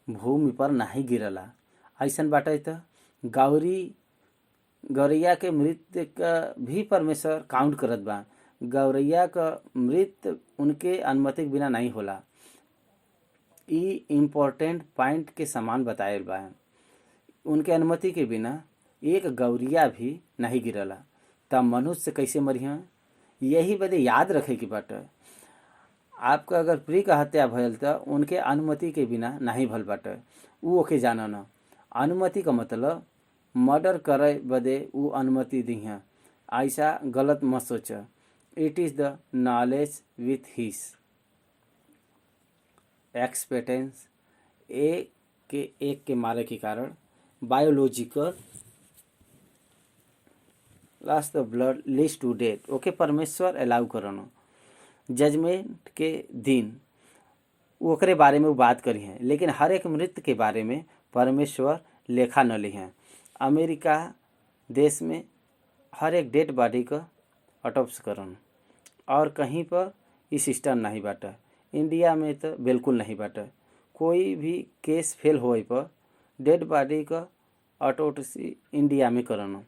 A: भूमि पर नहीं गिरला। ऐसन बाटे तो गौरैया के मृत्यु का भी परमेश्वर काउंट करत बा। गौरैया का मृत्यु उनके अनुमति के बिना नहीं होला। ई इम्पोर्टेंट पॉइंट के समान बताएल बा। उनके अनुमति के बिना 1 गौरिया भी नहीं गिरला। तब मनुष्य कैसे मरिया, यही बदे याद रखे की बाटे। आपका अगर प्रिय का हत्या भयल तो उनके अनुमति के बिना नहीं भल बाटे। उ ओके जाना न। अनुमति का मतलब मर्डर करे बदे ऊ अनुमति दी हैं। ऐसा गलत मत सोच। It is the knowledge with his expectance एक के मारे के कारण biological last the blood leads to death. Okay परमेश्वर अलाउ करनो जजमेंट के दिन ओकरे बारे में वो बात करी हैं, लेकिन हर एक मृत्यु के बारे में परमेश्वर लेखा न ली हैं। अमेरिका देश में हर एक डेड बॉडी का ऑटोप्सी करन और कहीं पर ये सिस्टम नहीं बाटे। इंडिया में तो बिल्कुल नहीं बाटे। कोई भी केस फेल होए पर डेड बॉडी का ऑटोप्सी इंडिया में करन।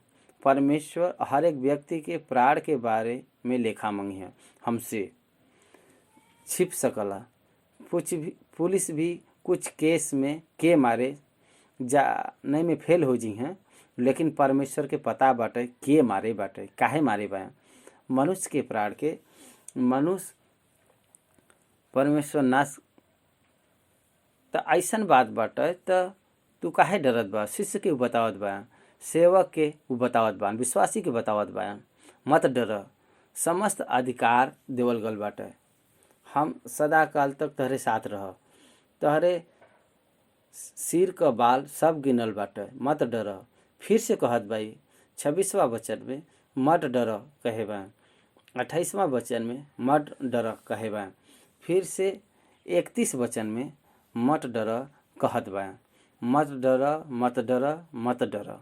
A: परमेश्वर हर एक व्यक्ति के प्राण के बारे में लेखा मंगी है। हमसे छिप सकला। पुलिस भी कुछ केस में के मारे जाने में फेल हो जी हैं, लेकिन परमेश्वर के पता बाटे के मारे बाटे, काहे मारे बा। मनुष्य के प्राण के मनुष्य परमेश्वर नाश तो ऐसन बात बाटे तो तू काहे डरत बा। शिष्य के बतावत बा, सेवक के बतावत बा, विश्वासी के बतावत बा, मत डर। समस्त अधिकार देवल गल बाटे। हम सदा काल तक तहरे साथ रह। तहरे सिर का बाल सब गिनल बाटे, मत डर। फिर से कहत भाई 26वां वचन में मत डर कहे बा। 28वां वचन में मत डर कहे बा। फिर से 31 वचन में मत डर कहत बा। मत डर, मत डर, मत डर।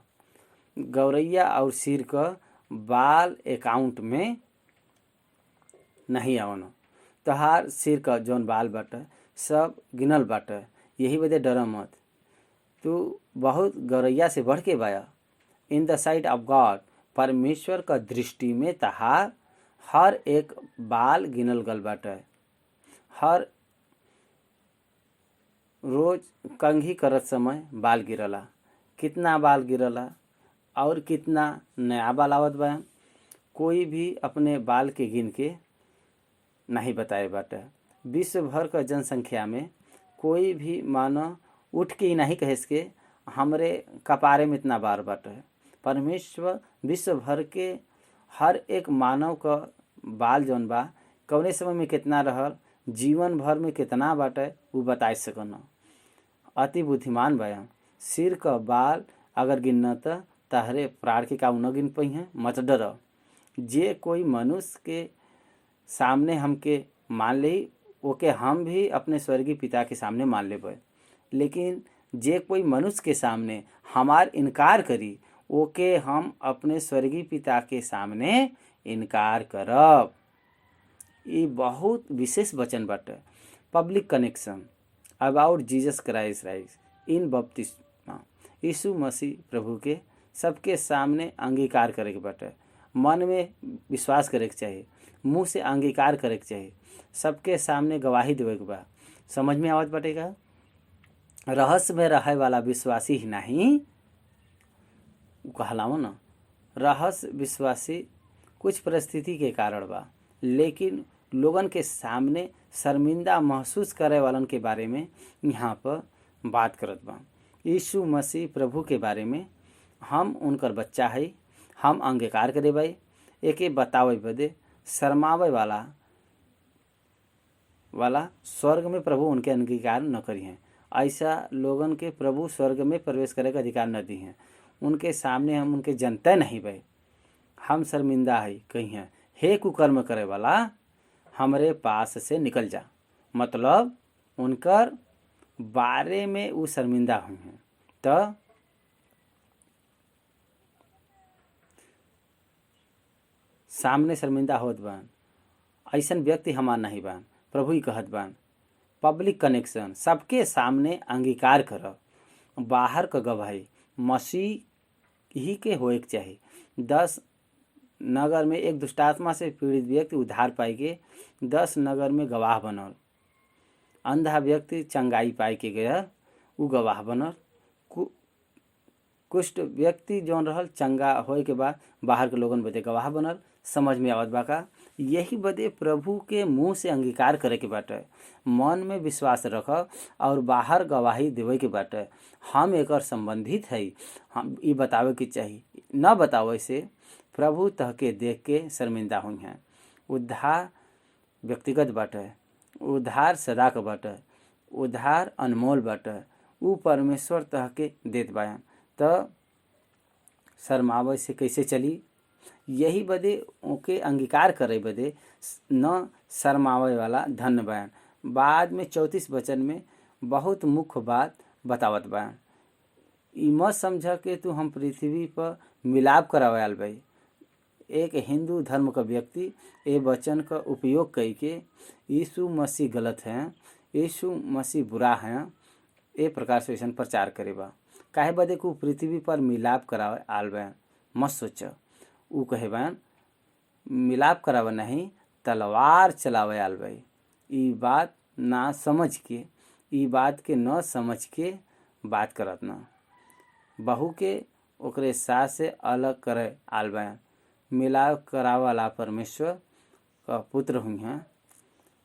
A: गौरैया और सिर का बाल अकाउंट में नहीं आवन। तहार सिर का जौन बाल बाटे सब गिनल बाटे, यही वजह डर मत। तू बहुत गौरैया से बढ़ के बाया। In the site of God परमेश्वर का दृष्टि में तहार हर एक बाल गिनल गल बाटे। हर रोज कंघी करत समय बाल गिरला, कितना बाल गिरला और कितना नया बाल आवत बा। कोई भी अपने बाल के गिन के नहीं बताए बाटे। विश्व भर का जनसंख्या में कोई भी मानव उठ के ही नहीं कहे के हमरे कपारे में इतना बार बाटे। परमेश्वर विश्व भर के हर एक मानव का बाल जौन बा कौने समय में कितना रहल, जीवन भर में कितना बाटे वो बता सकन। अति बुद्धिमान बा। सिर का बाल अगर गिनना तो तहरे प्राण के काऊ न गिन पई हैं। मत डर। जे कोई मनुष्य के सामने हमके मान ले, ओके हम भी अपने स्वर्गीय पिता के सामने मान लेबै। लेकिन जे कोई मनुष्य के सामने हमार इनकार करी, ओके हम अपने स्वर्गीय पिता के सामने इनकार करब। ये बहुत विशेष वचन बाटे। Public connection about Jesus Christ in बपतिस्मा। यीशु मसीह प्रभु के सबके सामने अंगीकार करे के बाटे। मन में विश्वास करे के चाहिए, मुंह से अंगीकार करे के चाहिए, सबके सामने गवाही देवे के बा। समझ में आवत बाटेगा। रहस्य में रहे वाला विश्वासी ही नहीं कहलाओ ना। रहस्य विश्वासी कुछ परिस्थिति के कारण बा, लेकिन लोगन के सामने शर्मिंदा महसूस करे वालन के बारे में यहाँ पर बात करत बा। यीशु मसीह प्रभु के बारे में हम उनकर बच्चा है, हम अंगीकार करे भाई। एके बतावे बदे शर्मावे वाला स्वर्ग में प्रभु उनके अंगीकार न करी हैं। ऐसा लोगन के प्रभु स्वर्ग में प्रवेश करे का अधिकार न दी हैं। उनके सामने हम उनके जनते नहीं भाई। हम शर्मिंदा है कही हैं, हे कुकर्म करे वाला हमरे पास से निकल जा। मतलब उनकर बारे में वो शर्मिंदा हुई हैं। तो सामने शर्मिंदा होत बान, ऐसन व्यक्ति हमार नहीं बान। प्रभु ही कहत बान पब्लिक कनेक्शन सबके सामने अंगीकार कर। बाहर का गवाही मसीह ही के होए के चाहिए। 10 नगर में एक दुष्टात्मा से पीड़ित व्यक्ति उद्धार पाई के 10 नगर में गवाह बनल। अंधा व्यक्ति चंगाई पाई के गया, वो गवाह बनल। कुष्ठ व्यक्ति जौन रहल चंगा होए के बाद बाहर के लोगन बदे गवाह बनल। समझ में आवत बा का। यही बदे प्रभु के मुंह से अंगीकार करे के बाटे, मन में विश्वास रख और बाहर गवाही देवे के बाटे। हम एकर संबंधित है, हम ई बतावे के चाहिए। न बतावे से प्रभु तहके देख के शर्मिंदा हुई हैं। उद्धार व्यक्तिगत बाटे, उद्धार सदा के बाटे, उद्धार अनमोल बाटे। ऊ परमेश्वर तहके देत बायन, त शर्मावे से कैसे चली। यही बदे ओके अंगीकार करे बदे न शर्मावे वाला धन्य बयान। बाद में 34 वचन में बहुत मुख्य बात बतावत बयान। ई मत समझ के तू हम पृथ्वी पर मिलाप करावे आल भाई। एक हिंदू धर्म का व्यक्ति ए वचन का उपयोग कई के यीशु मसीह गलत हैं, यीशु मसीह बुरा हैं, ए प्रकार से ऐसा प्रचार करे बा। काहे बदे को पृथ्वी पर मिलाप करावे आल बयान। मत सोच, ऊ कहे बयान मिलाप करावे नहीं, तलवार चलावे आल भाई। ई बात ना समझ के, ई बात के न समझ के बात करत ना। बहू के ओकरे सास से अलग करे आल बयान। मिलाप करावे वाला परमेश्वर का पुत्र हुई हैं।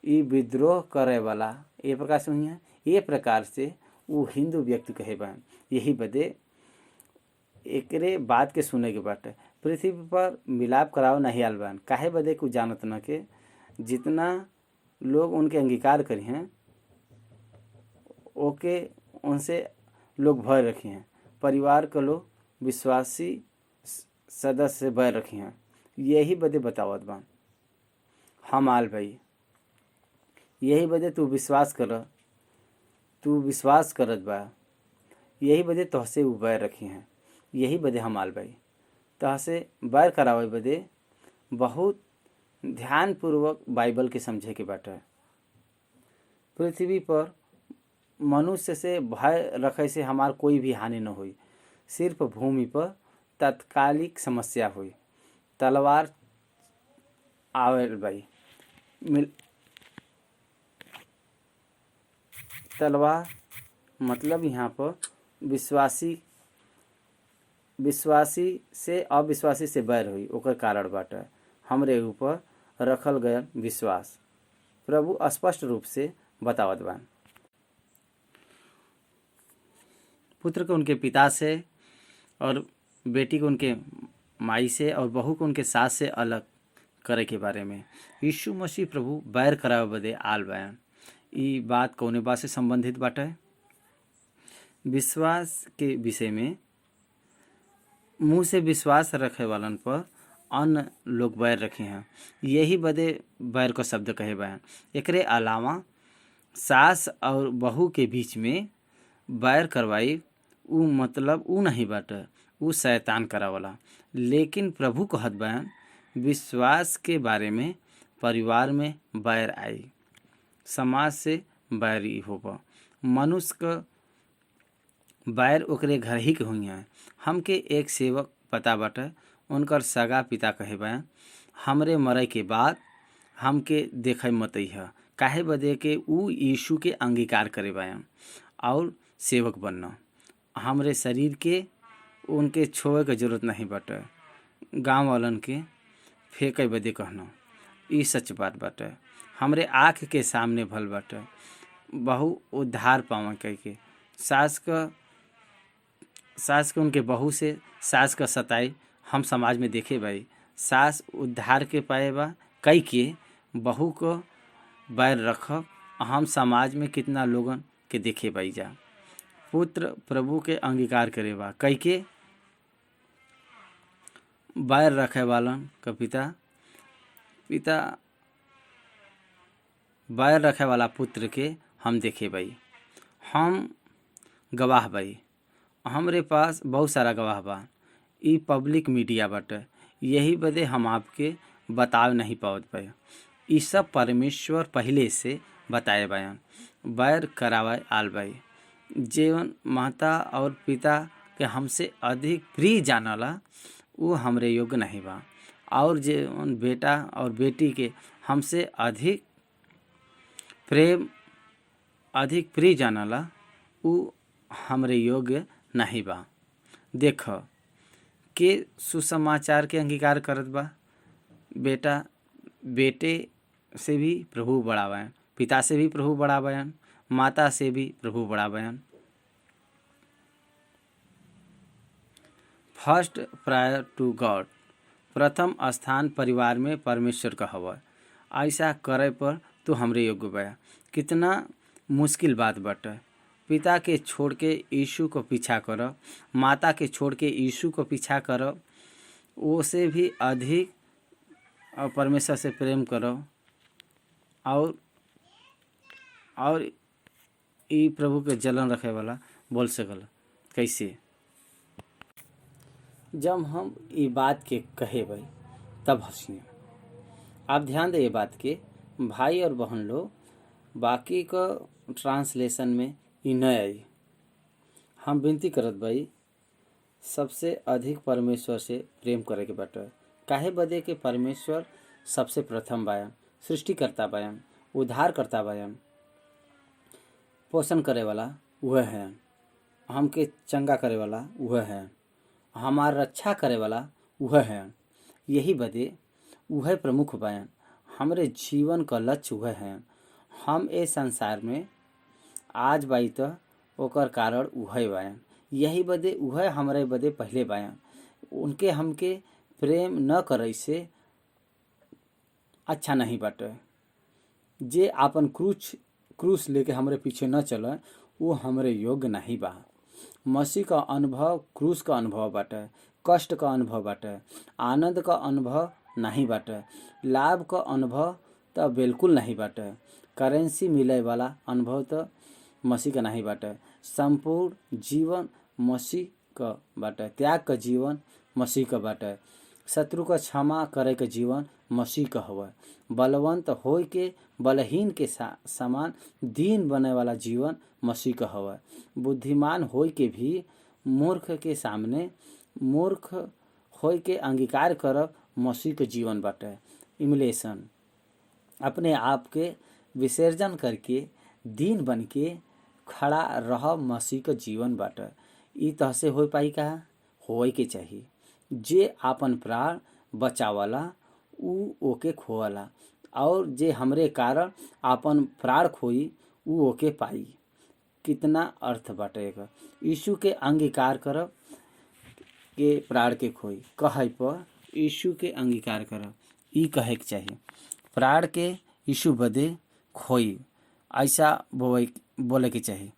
A: ई विद्रोह करे वाला ये प्रकार से हुई हैं। ये प्रकार से वो हिंदू व्यक्ति कहे बयान। यही बदे एकरे बात के सुने के बाटे पृथ्वी पर मिलाप कराव नहीं आल बयान। काहे बदे को जानत न के जितना लोग उनके अंगीकार करी हैं ओके उनसे लोग भय रखी हैं। परिवार के लोग विश्वासी सदस्य से भय रखी हैं। यही बदे बतावत बा हम आल भाई। यही बदे तू विश्वास कर, तू विश्वास करत बा। यही बदे तोहसे उ बैर रखी हैं। यही बदे हम आल भाई तोहसे बैर करावे बदे बहुत ध्यानपूर्वक बाइबल के समझे के बाटे। पृथ्वी पर मनुष्य से भय रखे से हमार कोई भी हानि न हुई। सिर्फ भूमि पर तात्कालिक समस्या हुई। तलवार आवेल भाई, तलवार मतलब यहाँ पर विश्वासी से अविश्वासी से बैर हुई। ओकर कारण बाटे हमरे ऊपर रखल गया विश्वास। प्रभु स्पष्ट रूप से बतावत बान। पुत्र को उनके पिता से और बेटी को उनके माई से और बहू को उनके सास से अलग करे के बारे में यीशु मसीह प्रभु बैर करावे बदे आल बयान। ई बात कौने बात से संबंधित बाटे? विश्वास के विषय में मुँह से विश्वास रखे वालन पर अन्य लोग बैर रखे हैं। यही बदे बैर को शब्द कहे बयान। एकरे अलावा सास और बहू के बीच में बैर करवाई ऊ मतलब ऊ नहीं बाटे, ऊ शैतान करावला। लेकिन प्रभु कहत बयान विश्वास के बारे में परिवार में बैर आई, समाज से बैरी होबा। मनुष्य का बैर ओकरे घर ही के हुई हैं। हमके एक सेवक पता बाटे, उनकर सगा पिता कहे बयान हमरे मरे के बाद हमके देखे मतई है। काहे बदे के ऊ यीशु के अंगीकार करे बयान और सेवक बनना। हमरे शरीर के उनके छोड़े के जरूरत नहीं बाटे। गांव वालन के फेंके बदे कहना ई सच बात बाटे। हमरे आँख के सामने भल बाटे। बहू उद्धार पावा कह के सास के उनके बहू से सास का सताई हम समाज में देखे भाई। सास उद्धार के पाए बा कई के बहू को बैर रखब हम समाज में कितना लोगन के देखे भाई जा। पुत्र प्रभु के अंगीकार करे बा कई के बैर रखे वालन का पिता बैर रखे वाला पुत्र के हम देखे भाई। हम गवाह भाई, हमरे पास बहुत सारा गवाह बा। ई पब्लिक मीडिया बाटे। यही बदे हम आपके बताव नहीं पावत भाई। ई सब परमेश्वर पहले से बताए बयान बैर करावे आल भाई। जीवन माता और पिता के हमसे अधिक प्रिय जानला वो हमरे योग्य नहीं बा। और जीवन बेटा और बेटी के हमसे अधिक प्रिय जानला वो हमरे योग्य नहीं बा। देख के सुसमाचार के अंगीकार करत बा। बेटा बेटे से भी प्रभु बड़ा बयान, पिता से भी प्रभु बड़ा बयान, माता से भी प्रभु बड़ा बयान। फर्स्ट प्रायर टू गॉड, प्रथम स्थान परिवार में परमेश्वर का हवा। ऐसा करे पर तो हमरे योग्य बया। कितना मुश्किल बात बाटे। पिता के छोड़ के यीशु को पीछा कर, माता के छोड़ के यीशु को पीछा कर, वो से भी अधिक परमेश्वर से प्रेम करो और ई प्रभु के जलन रखे वाला बोल सकल कैसे। जब हम ये बात के कहे भाई तब हंसिए। आप ध्यान दें ये बात के भाई और बहन लोग, बाकी का ट्रांसलेशन में ई न आई। हम विनती करत भाई सबसे अधिक परमेश्वर से प्रेम करे के बाटे। काहे बदे के परमेश्वर सबसे प्रथम बायन, सृष्टिकर्ता बायन, उद्धार करता बायन, पोषण करे वाला वह है, हमके चंगा करे वाला वह है, हमार रक्षा करे वाला वह है। यही बदे वह प्रमुख बयान, हमरे जीवन का लक्ष्य वह है। हम ए संसार में आज बाई तो ओकर कारण वह बयान। यही बदे वह हमारे बदे पहले बयान। उनके हमके प्रेम न करे से अच्छा नहीं बाटे। जे आपन क्रूस लेके हमरे पीछे न चले वो हमरे योग्य नहीं बा। मसीह का अनुभव क्रूस का अनुभव बाटे, कष्ट का अनुभव बाटे, आनंद का अनुभव नहीं बाटे, लाभ का अनुभव तो बिल्कुल नहीं बाटे, करेंसी मिले वाला अनुभव तो मसीह का नहीं बाटे, संपूर्ण जीवन मसीह का बाटे, त्याग का जीवन मसीह का बाटे, शत्रु का क्षमा करे के जीवन मसीह का हुआ, बलवंत होय के बलहीन के समान दीन बने वाला जीवन मसीह का हुआ, बुद्धिमान होय के भी मूर्ख के सामने मूर्ख होय के अंगीकार करब मसीह के जीवन बाटे। इमिलेशन, अपने आप के विसर्जन करके दीन बन के खड़ा रह मसीह का जीवन बाटे। ई तह से हो पाई का होय के चाहिए। जे आपन प्राण बचावाला ऊ ओके खोवाला और जे हमरे कारण आपन प्राण खोई ऊ ओके पाई। कितना अर्थ बाटे का। यीशु के अंगीकार करब के प्राण के खोई कहे पर यीशु के अंगीकार करब ई कहे के चाहिए। प्राण के यीशु बदे खोई ऐसा बोले के चाहिए।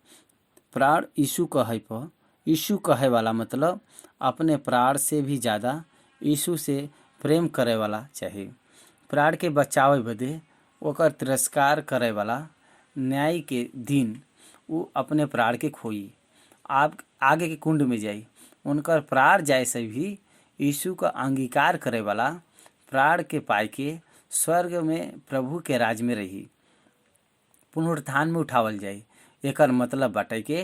A: प्राण यीशु कहे पर यीशु कहे वाला मतलब अपने प्राण से भी ज़्यादा यीशु से प्रेम करे वाला चाहिए। प्राण के बचावे बदे ओकर तिरस्कार करे वाला न्याय के दिन वो अपने प्राण के खोई आप आगे के कुंड में जाई। उनकर प्राण जाए से भी यीशु का अंगीकार करे वाला प्राण के पाई के स्वर्ग में प्रभु के राज में रही, पुनरुत्थान में उठावल जाई। एकर मतलब बाटे के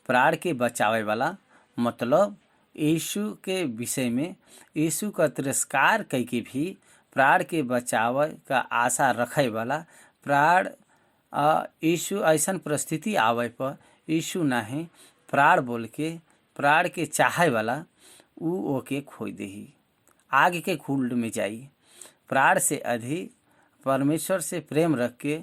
A: प्राण के बचावे वाला मतलब यीशु के विषय में यीशु का तिरस्कार कई के भी प्राण के बचावे का आशा रखे वाला प्राण यीशु ऐसन परिस्थिति आवे पर यीशु नहीं प्राण बोल के प्राण के चाहे वाला ऊ ओके खोई देही, आगे के खुल्ड में जाई। प्राण से अधिक परमेश्वर से प्रेम रख के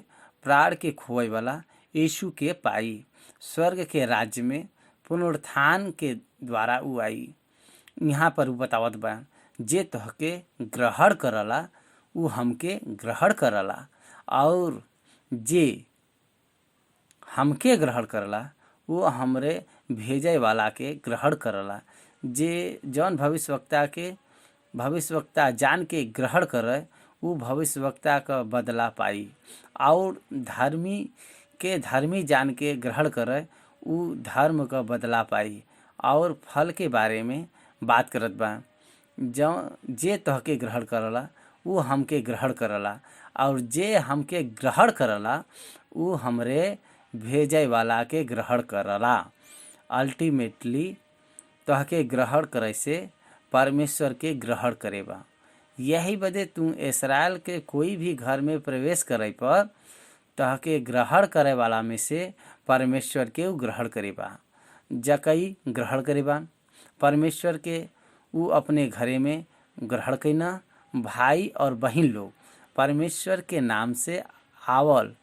A: प्राण के खोए वाला यीशु के पाई। स्वर्ग के राज्य में पुनरुत्थान के द्वारा ऊ आई। यहाँ पर ऊ बतावत बा जे तोहके ग्रहण करला ऊ हमके ग्रहण करला और जे हमके ग्रहण करला वो हमरे भेजे वाला के ग्रहण करला। जे जौन भविष्यवक्ता जान के ग्रहण करे वो भविष्यवक्ता का बदला पाई और धर्मी जान के ग्रहण करे वो धर्म का बदला पाई। और फल के बारे में बात करत बा जे तोहके ग्रहण करला वो हमके ग्रहण करला और जे हमके ग्रहण करला वो हमरे भेजे वाला के ग्रहण करला। अल्टीमेटली तोहके ग्रहण करे से परमेश्वर के ग्रहण करेबा। यही बदे तू इस्राएल के कोई भी घर में प्रवेश करे पर तोहके ग्रहण करे वाला में से परमेश्वर के ग्रहण करेबा। जकई ग्रहण करेबा परमेश्वर के ऊ अपने घरे में ग्रहण कईना। भाई और बहन लोग परमेश्वर के नाम से आवल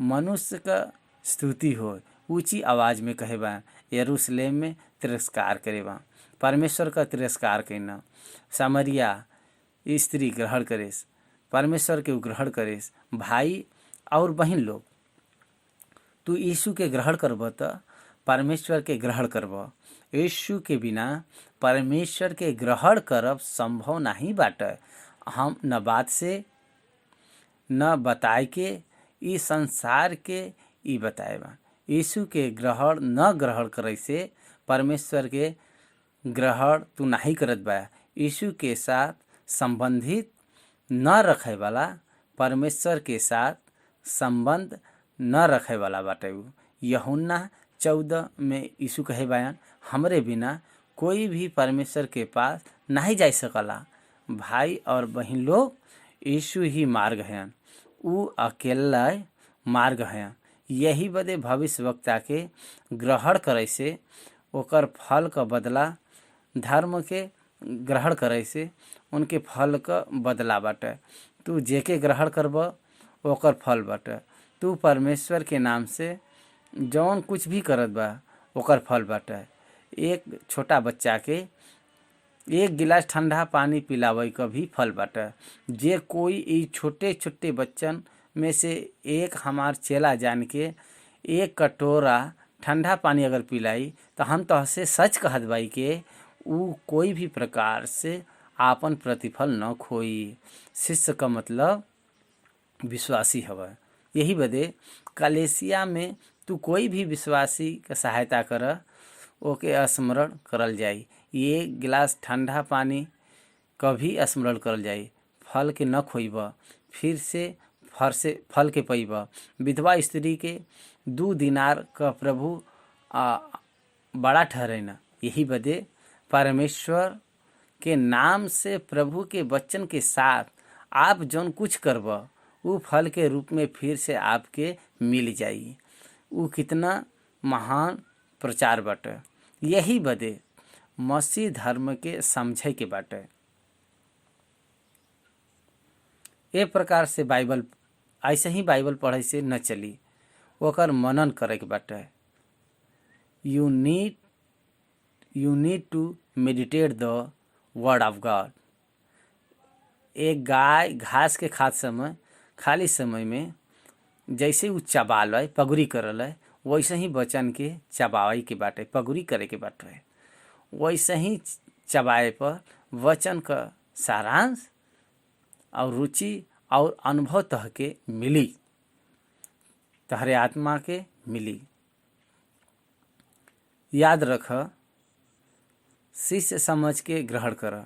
A: मनुष्य का स्तुति हो, ऊंची आवाज में कहे बा। यरूशलेम में तिरस्कार करे बा, परमेश्वर का तिरस्कार करना। सामरिया स्त्री ग्रहण करेस, परमेश्वर के ग्रहण करेस। भाई और बहन लोग, तू यीशु के ग्रहण करब तो परमेश्वर के ग्रहण करब। यीशु के बिना परमेश्वर के ग्रहण करब संभव नहीं बाटे। हम न बात से न बताए के ई संसार के ई बताए बा। यीशु के ग्रहण न ग्रहण करे से परमेश्वर के ग्रहण तू नहीं करत बा। यीशु के साथ संबंधित न रखे वाला परमेश्वर के साथ संबंध न रखे वाला बाटे। यूहन्ना 14 में यीशु कहे बयान, हमरे बिना कोई भी परमेश्वर के पास नहीं जा सकला। भाई और बहन लोग, यीशु ही मार्ग है, ऊ अकेला मार्ग है। यही बदे भविष्यवक्ता के ग्रहण करे से ओकर फल का बदला, धर्म के ग्रहण करे से उनके फल का बदला बाटे। तू जेके ग्रहण करब ओकर फल बाटे। तू परमेश्वर के नाम से जौन कुछ भी करत बा ओकर फल बाटे। एक छोटा बच्चा के 1 गिलास ठंडा पानी पिलावे का भी फल बाटे। जे कोई ई छोटे छोटे बच्चन में से एक हमार चेला जान के 1 कटोरा ठंडा पानी अगर पिलाई तो हम तोहसे सच कहत बाई के ऊ कोई भी प्रकार से आपन प्रतिफल न खोई। शिष्य का मतलब विश्वासी हवा। यही बदे कलेसिया में तू कोई भी विश्वासी का सहायता कर, ओके स्मरण करल जाई। 1 गिलास ठंडा पानी कभी स्मरण करल जाई। फल के न खोइब, फिर से फल के पैब। विधवा स्त्री के 2 दिनार का प्रभु बड़ा ठहरेना। यही बदे परमेश्वर के नाम से प्रभु के वचन के साथ आप जौन कुछ करब वो फल के रूप में फिर से आपके मिल जाई। वो कितना महान प्रचार बाटे। यही बदे मसीह धर्म के समझे के बाटे। ए प्रकार से बाइबल, ऐसे ही बाइबल पढ़े से न चली, ओकर मनन करे के बाटे। You need to meditate the word of God. एक गाय घास के खाली समय में जैसे वो चबाल है, पगुरी करल है, वैसे ही वचन के चबावे के बाटे, पगुरी करे के बाटे। वैसे ही चबाए पर वचन का सारांश और रुचि और अनुभव तह के मिली, तहरे आत्मा के मिली। याद रख, शिष्य समझ के ग्रहण कर।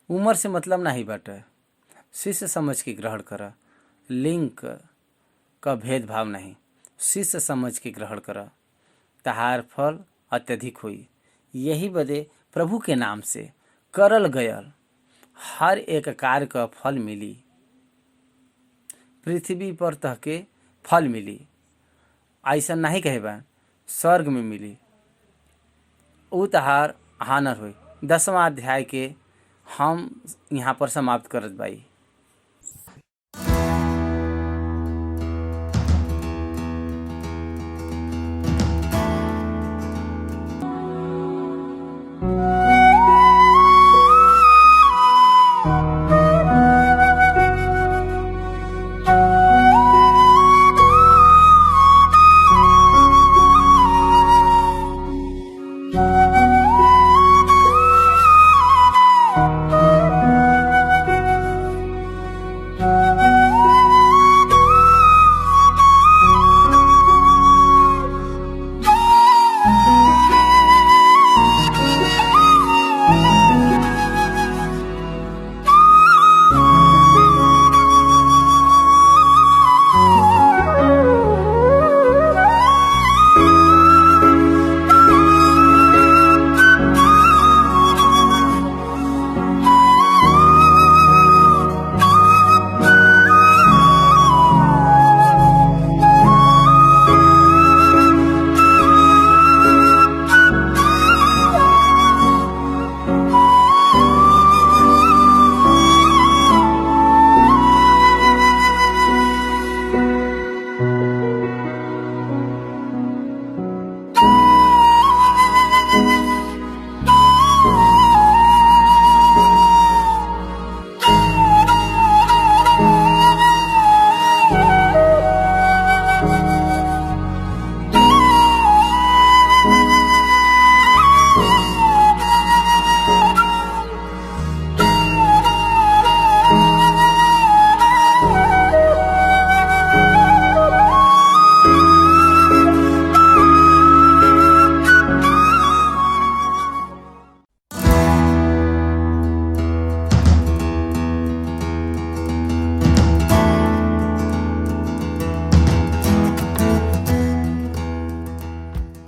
A: उम्र से मतलब नहीं बाटे, शिष्य समझ के ग्रहण कर। लिंग का भेदभाव नहीं, शिष्य समझ के ग्रहण कर, तहार फल अत्यधिक हुई। यही बदे प्रभु के नाम से करल गयल हर एक कार्य का फल मिली, पृथ्वी पर तह के फल मिली। ऐसा नहीं कहे बा स्वर्ग में मिली, ऊ तहार हानर हुई। 10वां अध्याय के हम यहाँ पर समाप्त करत बाई।